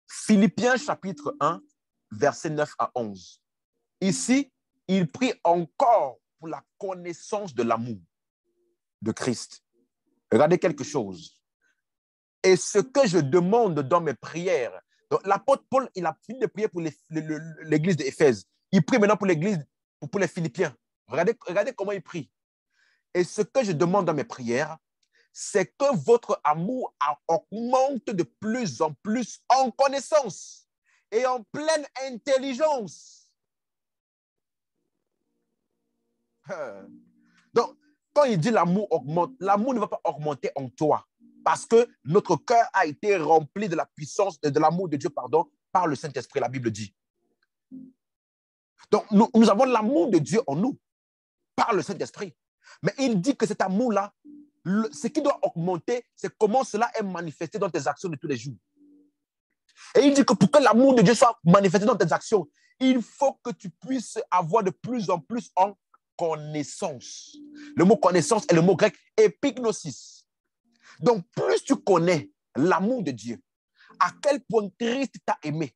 [SPEAKER 1] Philippiens chapitre 1, versets 9 à 11. Ici, il prie encore pour la connaissance de l'amour de Christ. Regardez quelque chose. Et ce que je demande dans mes prières, l'apôtre Paul, il a fini de prier pour l'église d'Éphèse. Il prie maintenant pour l'église, pour les Philippiens. Regardez comment il prie. Et ce que je demande dans mes prières, c'est que votre amour augmente de plus en plus en connaissance et en pleine intelligence. Donc, quand il dit l'amour augmente, l'amour ne va pas augmenter en toi parce que notre cœur a été rempli de la puissance, de l'amour de Dieu, pardon, par le Saint-Esprit, la Bible dit. Donc, nous avons l'amour de Dieu en nous par le Saint-Esprit. Mais il dit que cet amour-là, ce qui doit augmenter, c'est comment cela est manifesté dans tes actions de tous les jours. Et il dit que pour que l'amour de Dieu soit manifesté dans tes actions, il faut que tu puisses avoir de plus en plus en connaissance. Le mot connaissance est le mot grec épignosis. Donc, plus tu connais l'amour de Dieu, à quel point Christ t'a aimé,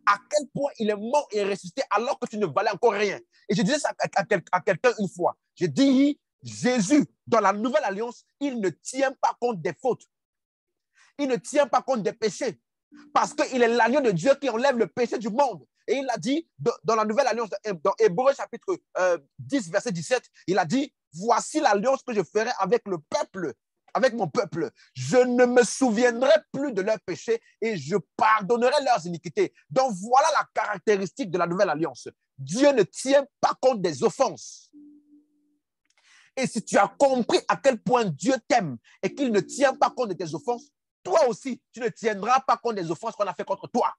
[SPEAKER 1] à quel point il est mort et ressuscité alors que tu ne valais encore rien. Et je disais ça à quelqu'un une fois. Je dis, Jésus, dans la nouvelle alliance, il ne tient pas compte des fautes. Il ne tient pas compte des péchés. Parce qu'il est l'agneau de Dieu qui enlève le péché du monde. Et il a dit, dans la nouvelle alliance, dans Hébreux chapitre 10, verset 17, il a dit, voici l'alliance que je ferai avec le peuple, avec mon peuple. Je ne me souviendrai plus de leurs péchés et je pardonnerai leurs iniquités. Donc voilà la caractéristique de la nouvelle alliance. Dieu ne tient pas compte des offenses. Et si tu as compris à quel point Dieu t'aime et qu'il ne tient pas compte de tes offenses, toi aussi, tu ne tiendras pas compte des offenses qu'on a fait contre toi.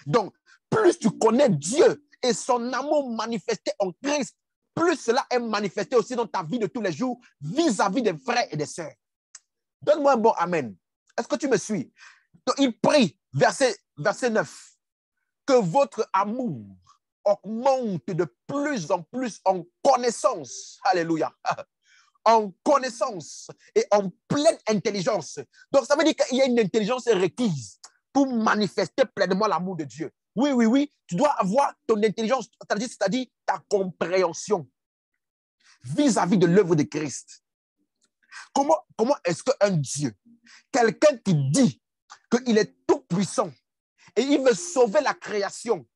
[SPEAKER 1] Donc, plus tu connais Dieu et son amour manifesté en Christ, plus cela est manifesté aussi dans ta vie de tous les jours vis-à-vis des frères et des sœurs. Donne-moi un bon amen. Est-ce que tu me suis? Donc, il prie, verset 9, que votre amour augmente de plus en plus en connaissance. Alléluia. En connaissance et en pleine intelligence. Donc, ça veut dire qu'il y a une intelligence requise pour manifester pleinement l'amour de Dieu. Oui, oui, oui, tu dois avoir ton intelligence, c'est-à-dire ta compréhension vis-à-vis de l'œuvre de Christ. Comment est-ce qu'un Dieu Quelqu'un qui dit qu'il est tout puissant et il veut sauver la création.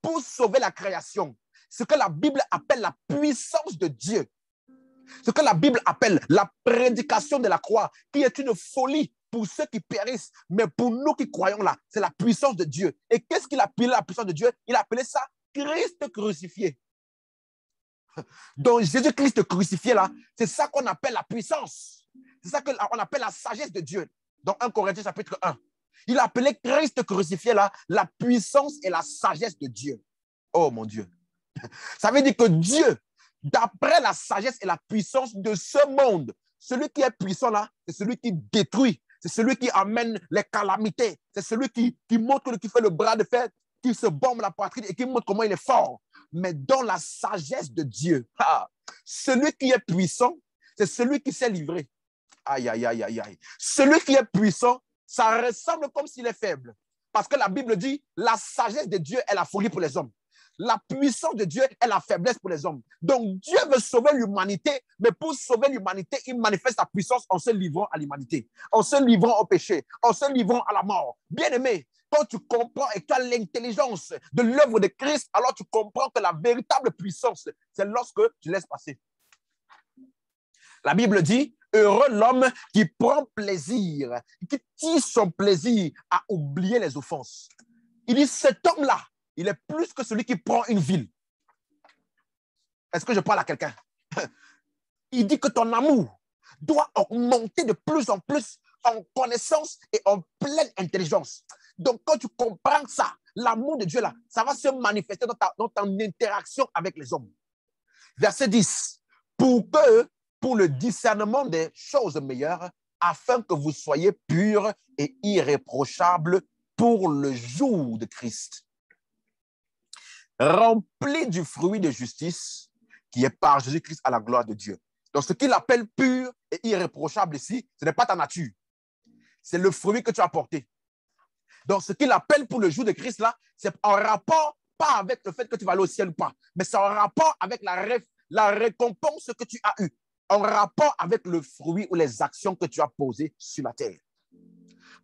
[SPEAKER 1] Pour sauver la création, ce que la Bible appelle la puissance de Dieu, ce que la Bible appelle la prédication de la croix, qui est une folie pour ceux qui périssent, mais pour nous qui croyons là, c'est la puissance de Dieu. Et qu'est-ce qu'il appelait la puissance de Dieu? Il appelait ça Christ crucifié. Donc Jésus-Christ crucifié là, c'est ça qu'on appelle la puissance. C'est ça qu'on appelle la sagesse de Dieu. Dans 1 Corinthiens chapitre 1. Il appelait Christ crucifié là, la puissance et la sagesse de Dieu. Oh mon Dieu. Ça veut dire que Dieu, d'après la sagesse et la puissance de ce monde, celui qui est puissant là, c'est celui qui détruit, c'est celui qui amène les calamités, c'est celui qui montre, qui fait le bras de fer, qui se bombe la poitrine et qui montre comment il est fort. Mais dans la sagesse de Dieu, celui qui est puissant, c'est celui qui s'est livré. Aïe, aïe, aïe, aïe, aïe. Celui qui est puissant, ça ressemble comme s'il est faible. Parce que la Bible dit, la sagesse de Dieu est la folie pour les hommes. La puissance de Dieu est la faiblesse pour les hommes. Donc Dieu veut sauver l'humanité, mais pour sauver l'humanité, il manifeste sa puissance en se livrant à l'humanité, en se livrant au péché, en se livrant à la mort. Bien-aimé, quand tu comprends et que tu as l'intelligence de l'œuvre de Christ, alors tu comprends que la véritable puissance, c'est lorsque tu laisses passer. La Bible dit, heureux l'homme qui prend plaisir, qui tire son plaisir à oublier les offenses. Il dit, cet homme-là, il est plus que celui qui prend une ville. Est-ce que je parle à quelqu'un? Il dit que ton amour doit augmenter de plus en plus en connaissance et en pleine intelligence. Donc, quand tu comprends ça, l'amour de Dieu, là, ça va se manifester dans ton interaction avec les hommes. Verset 10. Pour le discernement des choses meilleures, afin que vous soyez purs et irréprochables pour le jour de Christ. Rempli du fruit de justice qui est par Jésus-Christ à la gloire de Dieu. Donc, ce qu'il appelle pur et irréprochable ici, ce n'est pas ta nature. C'est le fruit que tu as porté. Donc, ce qu'il appelle pour le jour de Christ, là, c'est en rapport, pas avec le fait que tu vas aller au ciel ou pas, mais c'est en rapport avec la récompense que tu as eue, en rapport avec le fruit ou les actions que tu as posées sur la terre.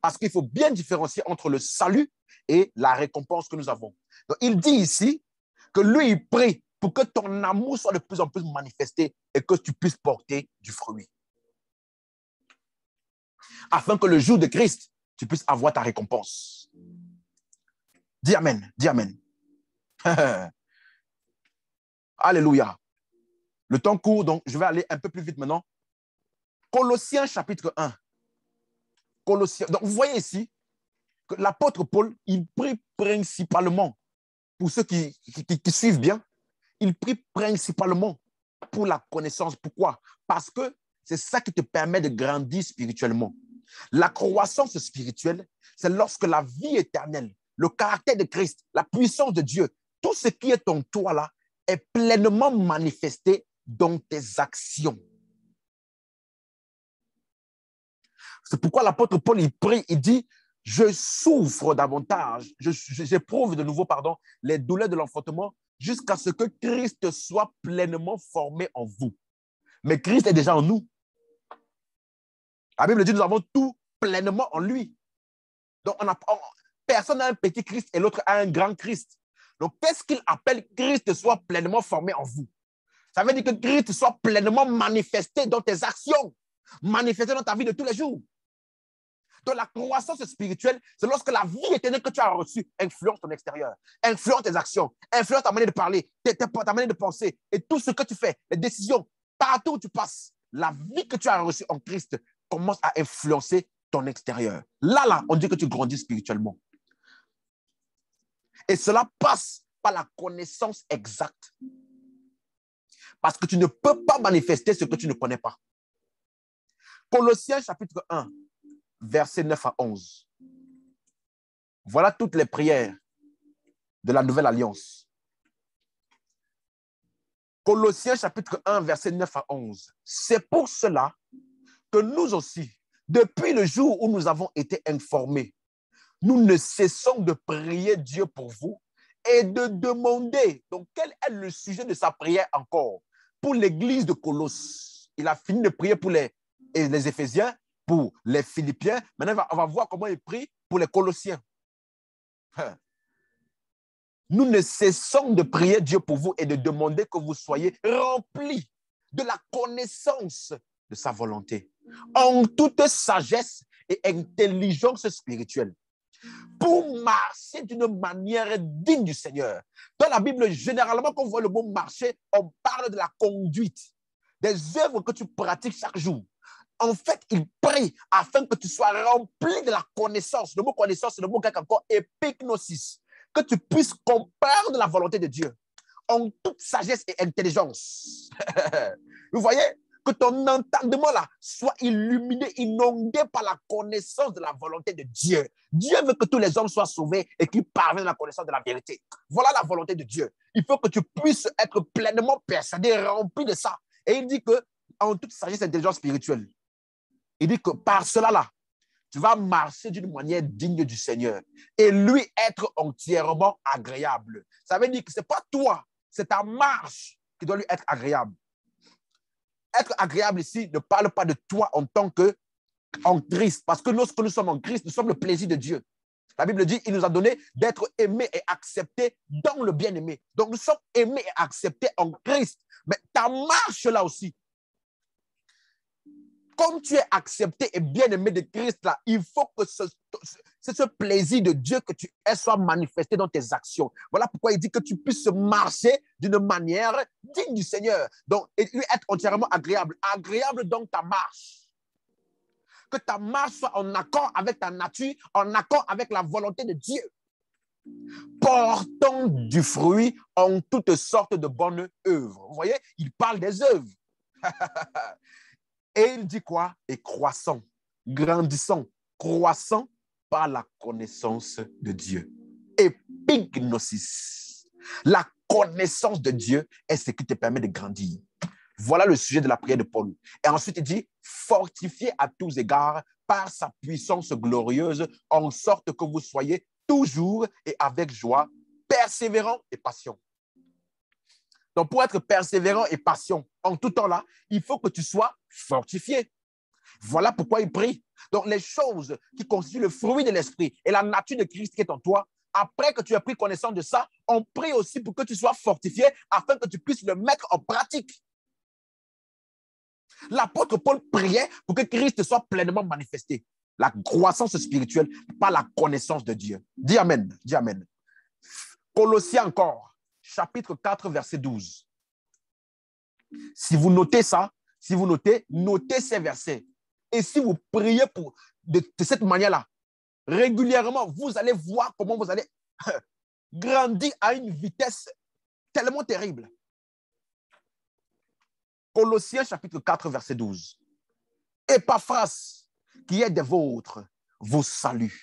[SPEAKER 1] Parce qu'il faut bien différencier entre le salut et la récompense que nous avons. Donc, il dit ici que lui, il prie pour que ton amour soit de plus en plus manifesté et que tu puisses porter du fruit. Afin que le jour de Christ, tu puisses avoir ta récompense. Dis Amen, dis Amen. Alléluia. Le temps court, donc je vais aller un peu plus vite maintenant. Colossiens chapitre 1. Colossiens. Donc, vous voyez ici que l'apôtre Paul, il prie principalement, pour ceux qui suivent bien, il prie principalement pour la connaissance. Pourquoi? Parce que c'est ça qui te permet de grandir spirituellement. La croissance spirituelle, c'est lorsque la vie éternelle, le caractère de Christ, la puissance de Dieu, tout ce qui est en toi là, est pleinement manifesté dans tes actions. C'est pourquoi l'apôtre Paul, il prie, il dit, je souffre davantage, j'éprouve de nouveau, les douleurs de l'enfantement jusqu'à ce que Christ soit pleinement formé en vous. Mais Christ est déjà en nous. La Bible dit, nous avons tout pleinement en lui. Donc, personne n'a un petit Christ et l'autre a un grand Christ. Donc, qu'est-ce qu'il appelle Christ soit pleinement formé en vous? Ça veut dire que Christ soit pleinement manifesté dans tes actions, manifesté dans ta vie de tous les jours. Donc, la croissance spirituelle, c'est lorsque la vie éternelle que tu as reçue influence ton extérieur, influence tes actions, influence ta manière de parler, ta manière de penser et tout ce que tu fais, les décisions, partout où tu passes. La vie que tu as reçue en Christ commence à influencer ton extérieur. Là, on dit que tu grandis spirituellement. Et cela passe par la connaissance exacte. Parce que tu ne peux pas manifester ce que tu ne connais pas. Colossiens chapitre 1, versets 9 à 11. Voilà toutes les prières de la nouvelle alliance. Colossiens chapitre 1, versets 9 à 11. C'est pour cela que nous aussi, depuis le jour où nous avons été informés, nous ne cessons de prier Dieu pour vous et de demander. Donc, quel est le sujet de sa prière encore? Pour l'église de Colosse. Il a fini de prier pour les Éphésiens. pour les Philippiens. Maintenant, on va voir comment il prie pour les Colossiens. Nous ne cessons de prier Dieu pour vous et de demander que vous soyez remplis de la connaissance de sa volonté, en toute sagesse et intelligence spirituelle, pour marcher d'une manière digne du Seigneur. Dans la Bible, généralement, quand on voit le mot marcher, on parle de la conduite, des œuvres que tu pratiques chaque jour. En fait, il prie afin que tu sois rempli de la connaissance. Le mot connaissance, c'est le mot grec encore épignosis. Que tu puisses comprendre la volonté de Dieu en toute sagesse et intelligence. Vous voyez? Que ton entendement là soit illuminé, inondé par la connaissance de la volonté de Dieu. Dieu veut que tous les hommes soient sauvés et qu'ils parviennent à la connaissance de la vérité. Voilà la volonté de Dieu. Il faut que tu puisses être pleinement persuadé, rempli de ça. Et il dit que en toute sagesse et intelligence spirituelle, il dit que par cela là, tu vas marcher d'une manière digne du Seigneur et lui être entièrement agréable. Ça veut dire que ce n'est pas toi, c'est ta marche qui doit lui être agréable. Être agréable ici ne parle pas de toi en tant qu'en Christ, parce que lorsque nous sommes en Christ, nous sommes le plaisir de Dieu. La Bible dit qu'il nous a donné d'être aimés et acceptés dans le bien-aimé. Donc nous sommes aimés et acceptés en Christ. Mais ta marche là aussi, comme tu es accepté et bien-aimé de Christ, là, il faut que ce plaisir de Dieu que tu aies soit manifesté dans tes actions. Voilà pourquoi il dit que tu puisses marcher d'une manière digne du Seigneur. Donc, et lui être entièrement agréable. Agréable dans ta marche. Que ta marche soit en accord avec ta nature, en accord avec la volonté de Dieu. Portant du fruit en toutes sortes de bonnes œuvres. Vous voyez, il parle des œuvres. Et il dit quoi? Et croissant, grandissant, croissant par la connaissance de Dieu. Épignosis. La connaissance de Dieu est ce qui te permet de grandir. Voilà le sujet de la prière de Paul. Et ensuite, il dit, fortifiez à tous égards par sa puissance glorieuse, en sorte que vous soyez toujours et avec joie, persévérants et patients. Donc, pour être persévérant et patient en tout temps là, il faut que tu sois fortifié. Voilà pourquoi il prie. Donc, les choses qui constituent le fruit de l'esprit et la nature de Christ qui est en toi, après que tu aies pris connaissance de ça, on prie aussi pour que tu sois fortifié afin que tu puisses le mettre en pratique. L'apôtre Paul priait pour que Christ soit pleinement manifesté. La croissance spirituelle par la connaissance de Dieu. Dis Amen. Dis Amen. Colossiens encore. Chapitre 4, verset 12. Si vous notez ça, notez ces versets. Et si vous priez de cette manière-là, régulièrement, vous allez voir comment vous allez grandir à une vitesse tellement terrible. Colossiens chapitre 4, verset 12. Épaphras, qui est des vôtres, vous salue.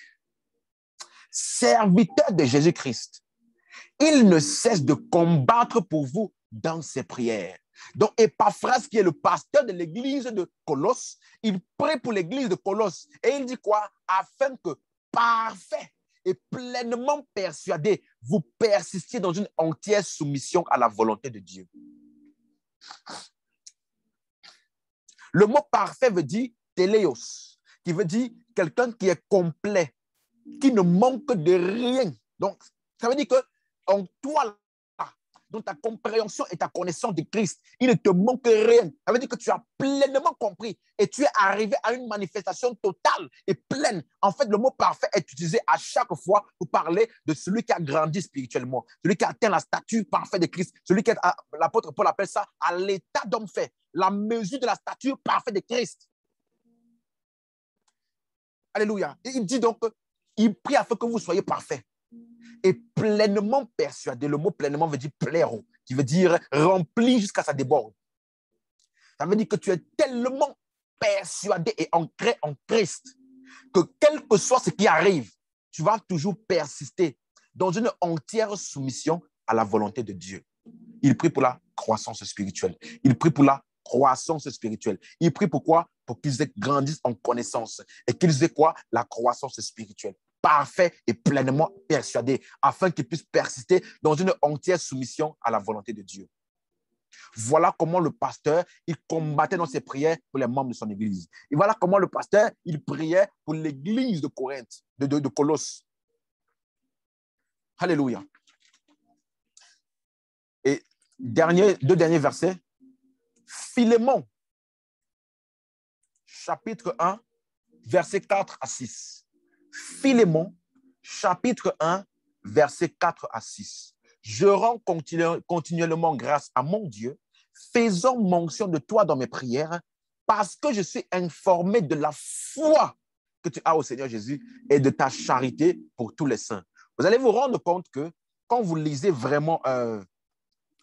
[SPEAKER 1] Serviteur de Jésus-Christ, il ne cesse de combattre pour vous dans ses prières. Donc, Épaphras, qui est le pasteur de l'église de Colosse, il prie pour l'église de Colosse. Et il dit quoi? Afin que, parfait et pleinement persuadé, vous persistiez dans une entière soumission à la volonté de Dieu. Le mot parfait veut dire téléos, qui veut dire quelqu'un qui est complet, qui ne manque de rien. Donc, ça veut dire que en toi, là, dans ta compréhension et ta connaissance de Christ, il ne te manque rien. Ça veut dire que tu as pleinement compris et tu es arrivé à une manifestation totale et pleine. En fait, le mot parfait est utilisé à chaque fois pour parler de celui qui a grandi spirituellement, celui qui a atteint la stature parfaite de Christ, celui qui l'apôtre Paul appelle ça à l'état d'homme fait, la mesure de la stature parfaite de Christ. Alléluia. Et il dit donc, il prie afin que vous soyez parfaits et pleinement persuadé. Le mot pleinement veut dire pléro, qui veut dire rempli jusqu'à sa déborde. Ça veut dire que tu es tellement persuadé et ancré en Christ que quel que soit ce qui arrive, tu vas toujours persister dans une entière soumission à la volonté de Dieu. Il prie pour la croissance spirituelle. Il prie pour la croissance spirituelle. Il prie pour quoi? Pour qu'ils grandissent en connaissance et qu'ils aient quoi? La croissance spirituelle. Parfait et pleinement persuadé, afin qu'ils puissent persister dans une entière soumission à la volonté de Dieu. Voilà comment le pasteur, il combattait dans ses prières pour les membres de son église. Et voilà comment le pasteur, il priait pour l'église de Corinthe, de Colosse. Alléluia. Et deux derniers versets. Philémon, chapitre 1, versets 4 à 6. Philémon, chapitre 1, versets 4 à 6. Je rends continuellement grâce à mon Dieu, faisant mention de toi dans mes prières, parce que je suis informé de la foi que tu as au Seigneur Jésus et de ta charité pour tous les saints. Vous allez vous rendre compte que quand vous lisez vraiment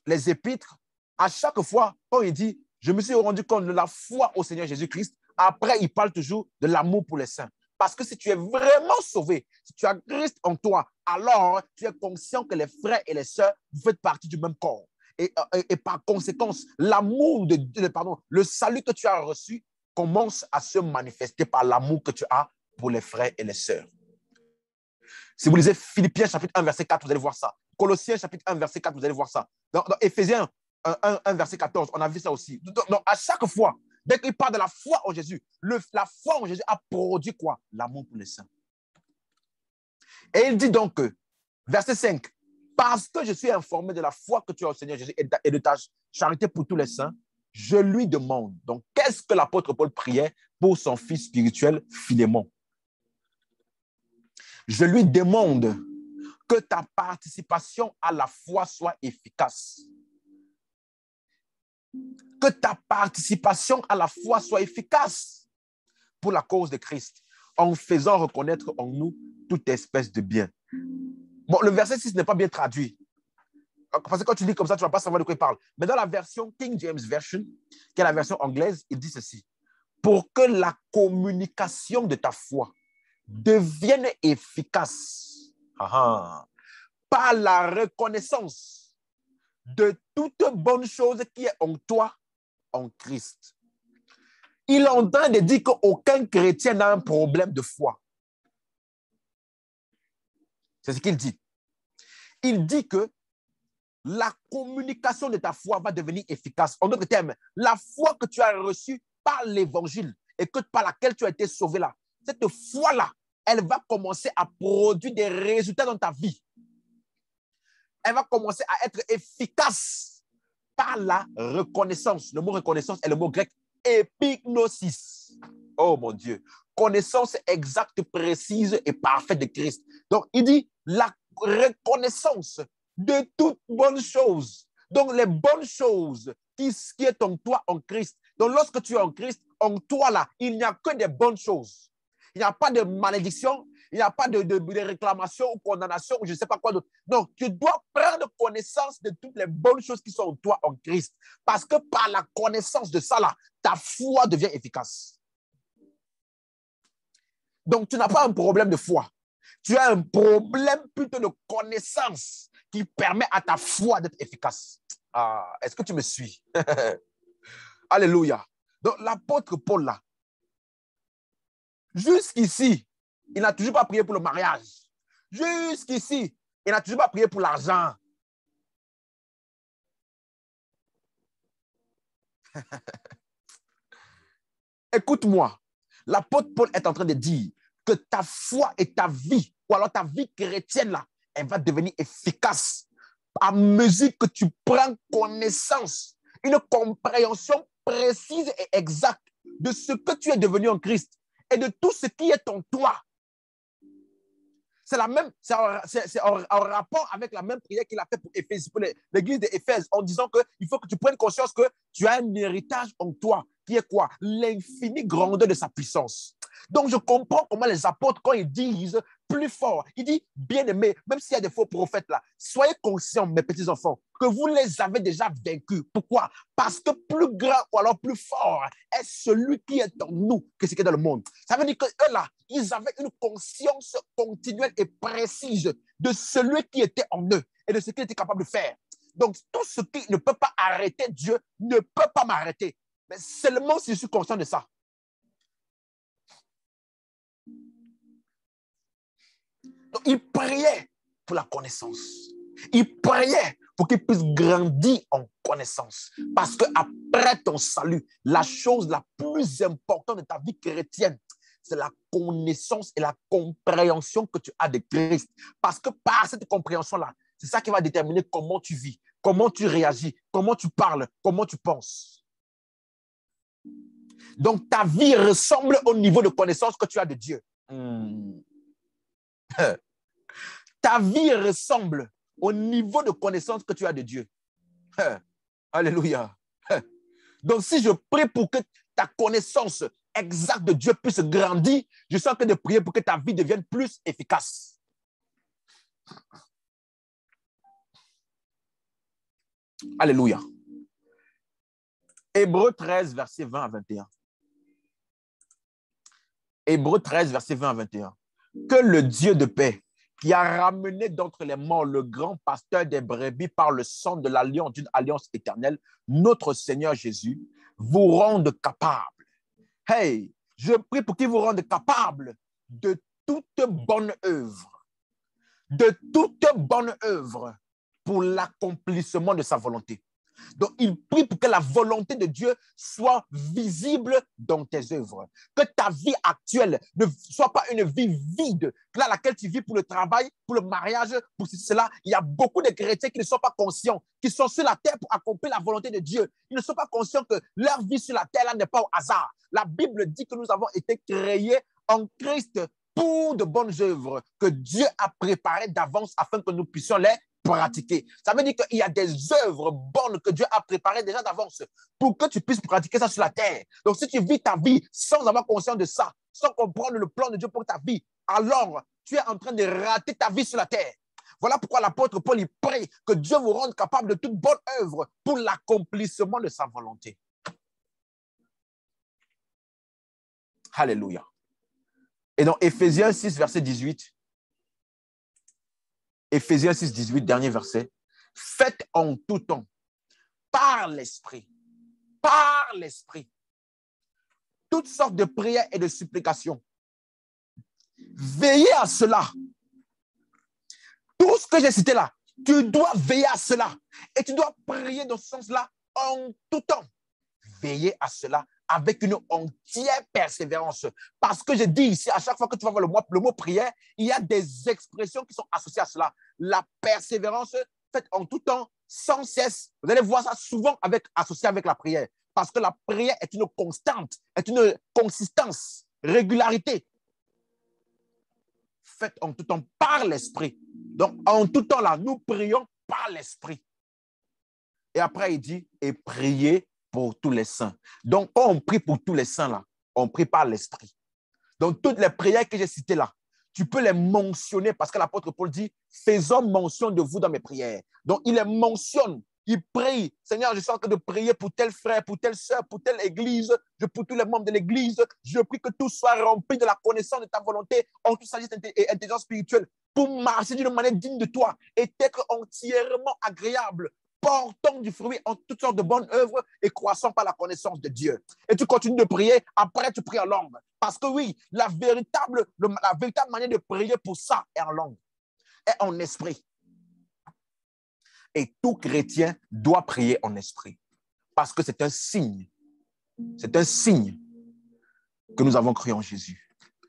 [SPEAKER 1] les épîtres, à chaque fois, quand il dit « Je me suis rendu compte de la foi au Seigneur Jésus-Christ », après, il parle toujours de l'amour pour les saints. Parce que si tu es vraiment sauvé, si tu as Christ en toi, alors tu es conscient que les frères et les sœurs, vous faites partie du même corps. Et par conséquence, l'amour le salut que tu as reçu commence à se manifester par l'amour que tu as pour les frères et les sœurs. Si vous lisez Philippiens chapitre 1, verset 4, vous allez voir ça. Colossiens chapitre 1, verset 4, vous allez voir ça. Dans Éphésiens 1, verset 14, on a vu ça aussi. Donc, à chaque fois, dès qu'il parle de la foi en Jésus, la foi en Jésus a produit quoi? L'amour pour les saints. Et il dit donc, verset 5, parce que je suis informé de la foi que tu as au Seigneur Jésus et de ta charité pour tous les saints, je lui demande. Donc, qu'est-ce que l'apôtre Paul priait pour son fils spirituel, Philémon? Je lui demande que ta participation à la foi soit efficace. Que ta participation à la foi soit efficace pour la cause de Christ, en faisant reconnaître en nous toute espèce de bien. Bon, le verset 6 n'est pas bien traduit. Parce que quand tu lis comme ça, tu ne vas pas savoir de quoi il parle. Mais dans la version King James Version, qui est la version anglaise, il dit ceci. Pour que la communication de ta foi devienne efficace par la reconnaissance de toute bonne chose qui est en toi, en Christ. Il est en train de dire qu'aucun chrétien n'a un problème de foi. C'est ce qu'il dit. Il dit que la communication de ta foi va devenir efficace. En d'autres termes, la foi que tu as reçue par l'évangile et par laquelle tu as été sauvé là, cette foi-là, elle va commencer à produire des résultats dans ta vie. Elle va commencer à être efficace par la reconnaissance. Le mot reconnaissance est le mot grec epignosis. Oh mon Dieu. Connaissance exacte, précise et parfaite de Christ. Donc, il dit la reconnaissance de toutes bonnes choses. Donc, les bonnes choses qui est en toi, en Christ. Donc, lorsque tu es en Christ, en toi là, il n'y a que des bonnes choses. Il n'y a pas de malédiction, il n'y a pas de réclamation ou condamnation ou je ne sais pas quoi d'autre. Donc, tu dois prendre connaissance de toutes les bonnes choses qui sont en toi, en Christ. Parce que par la connaissance de ça là, ta foi devient efficace. Donc, tu n'as pas un problème de foi. Tu as un problème plutôt de connaissance qui permet à ta foi d'être efficace. Ah, est-ce que tu me suis? Alléluia. Donc, l'apôtre Paul, là, jusqu'ici, il n'a toujours pas prié pour le mariage. Jusqu'ici, il n'a toujours pas prié pour l'argent. Écoute-moi, l'apôtre Paul est en train de dire que ta foi et ta vie, ou alors ta vie chrétienne, là, elle va devenir efficace à mesure que tu prends connaissance, une compréhension précise et exacte de ce que tu es devenu en Christ et de tout ce qui est en toi. C'est en rapport avec la même prière qu'il a fait pour l'église d'Éphèse, en disant qu'il faut que tu prennes conscience que tu as un héritage en toi, qui est quoi? L'infinie grandeur de sa puissance. Donc, je comprends comment les apôtres, quand ils disent plus fort, ils disent, bien-aimés, même s'il y a des faux prophètes là, soyez conscients, mes petits enfants, que vous les avez déjà vaincus. Pourquoi? Parce que plus grand ou alors plus fort est celui qui est en nous que ce qui est dans le monde. Ça veut dire qu'eux là, ils avaient une conscience continuelle et précise de celui qui était en eux et de ce qu'il était capable de faire. Donc, tout ce qui ne peut pas arrêter Dieu ne peut pas m'arrêter. Mais seulement si je suis conscient de ça. Donc, il priait pour la connaissance. Il priait pour qu'il puisse grandir en connaissance. Parce qu'après ton salut, la chose la plus importante de ta vie chrétienne, c'est la connaissance et la compréhension que tu as de Christ. Parce que par cette compréhension-là, c'est ça qui va déterminer comment tu vis, comment tu réagis, comment tu parles, comment tu penses. Donc, ta vie ressemble au niveau de connaissance que tu as de Dieu. Ta vie ressemble au niveau de connaissance que tu as de Dieu. Alléluia. Donc, si je prie pour que ta connaissance exacte de Dieu puisse grandir, je sens que de prier pour que ta vie devienne plus efficace. Alléluia. Hébreux 13, versets 20 à 21. Hébreux 13, versets 20 à 21. Que le Dieu de paix, qui a ramené d'entre les morts le grand pasteur des brebis par le sang de l'alliance, d'une alliance éternelle, notre Seigneur Jésus, vous rende capable. Hey, je prie pour qu'il vous rende capable de toute bonne œuvre. De toute bonne œuvre pour l'accomplissement de sa volonté. Donc, il prie pour que la volonté de Dieu soit visible dans tes œuvres. Que ta vie actuelle ne soit pas une vie vide, dans laquelle tu vis pour le travail, pour le mariage, pour cela. Il y a beaucoup de chrétiens qui ne sont pas conscients, qui sont sur la terre pour accomplir la volonté de Dieu. Ils ne sont pas conscients que leur vie sur la terre là n'est pas au hasard. La Bible dit que nous avons été créés en Christ pour de bonnes œuvres que Dieu a préparées d'avance afin que nous puissions les pratiquer. Ça veut dire qu'il y a des œuvres bonnes que Dieu a préparées déjà d'avance pour que tu puisses pratiquer ça sur la terre. Donc, si tu vis ta vie sans avoir conscience de ça, sans comprendre le plan de Dieu pour ta vie, alors tu es en train de rater ta vie sur la terre. Voilà pourquoi l'apôtre Paul il prie que Dieu vous rende capable de toute bonne œuvre pour l'accomplissement de sa volonté. Alléluia. Et dans Éphésiens 6, verset 18, Éphésiens 6, 18, dernier verset. Faites en tout temps, par l'Esprit, toutes sortes de prières et de supplications. Veillez à cela. Tout ce que j'ai cité là, tu dois veiller à cela. Et tu dois prier dans ce sens-là en tout temps. Veillez à cela avec une entière persévérance. Parce que je dis ici, à chaque fois que tu vas voir le mot prière, il y a des expressions qui sont associées à cela. La persévérance faite en tout temps, sans cesse. Vous allez voir ça souvent associé avec la prière. Parce que la prière est une constante, est une consistance, régularité. Faites en tout temps par l'Esprit. Donc, en tout temps là, nous prions par l'Esprit. Et après, il dit, et priez pour tous les saints. Donc, quand on prie pour tous les saints, là, on prie par l'Esprit. Donc, toutes les prières que j'ai citées là, tu peux les mentionner parce que l'apôtre Paul dit, faisons mention de vous dans mes prières. Donc, il les mentionne. Il prie, Seigneur, je suis en train de prier pour tel frère, pour telle soeur, pour telle église, pour tous les membres de l'église. Je prie que tout soit rempli de la connaissance de ta volonté en toute sagesse et intelligence spirituelle pour marcher d'une manière digne de toi et être entièrement agréable, portant du fruit en toutes sortes de bonnes œuvres et croissant par la connaissance de Dieu. Et tu continues de prier, après tu pries en langue. Parce que oui, la véritable manière de prier pour ça est en langue, est en esprit. Et tout chrétien doit prier en esprit. Parce que c'est un signe. C'est un signe que nous avons cru en Jésus.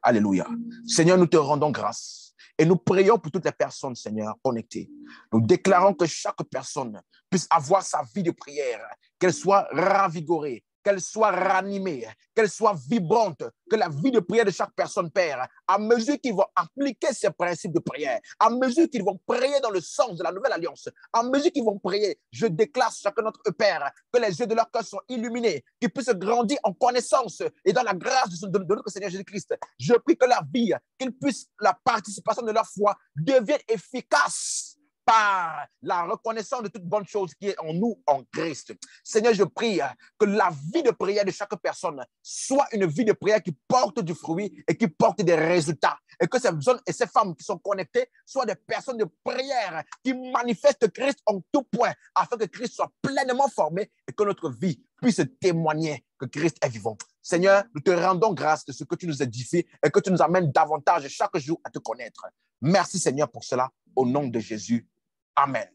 [SPEAKER 1] Alléluia. Seigneur, nous te rendons grâce. Et nous prions pour toutes les personnes, Seigneur, connectées. Nous déclarons que chaque personne puisse avoir sa vie de prière, qu'elle soit ravigorée, qu'elle soit ranimée, qu'elle soit vibrante, que la vie de prière de chaque personne, Père, à mesure qu'ils vont appliquer ces principes de prière, à mesure qu'ils vont prier dans le sens de la nouvelle alliance, à mesure qu'ils vont prier, je déclare chacun d'entre eux, Père, que les yeux de leur cœur sont illuminés, qu'ils puissent grandir en connaissance et dans la grâce de notre Seigneur Jésus-Christ. Je prie que leur vie, qu'ils puissent, la participation de leur foi devienne efficace par la reconnaissance de toute bonne chose qui est en nous, en Christ. Seigneur, je prie que la vie de prière de chaque personne soit une vie de prière qui porte du fruit et qui porte des résultats. Et que ces hommes et ces femmes qui sont connectées soient des personnes de prière qui manifestent Christ en tout point, afin que Christ soit pleinement formé et que notre vie puisse témoigner que Christ est vivant. Seigneur, nous te rendons grâce de ce que tu nous édifies et que tu nous amènes davantage chaque jour à te connaître. Merci Seigneur pour cela, au nom de Jésus. Amen.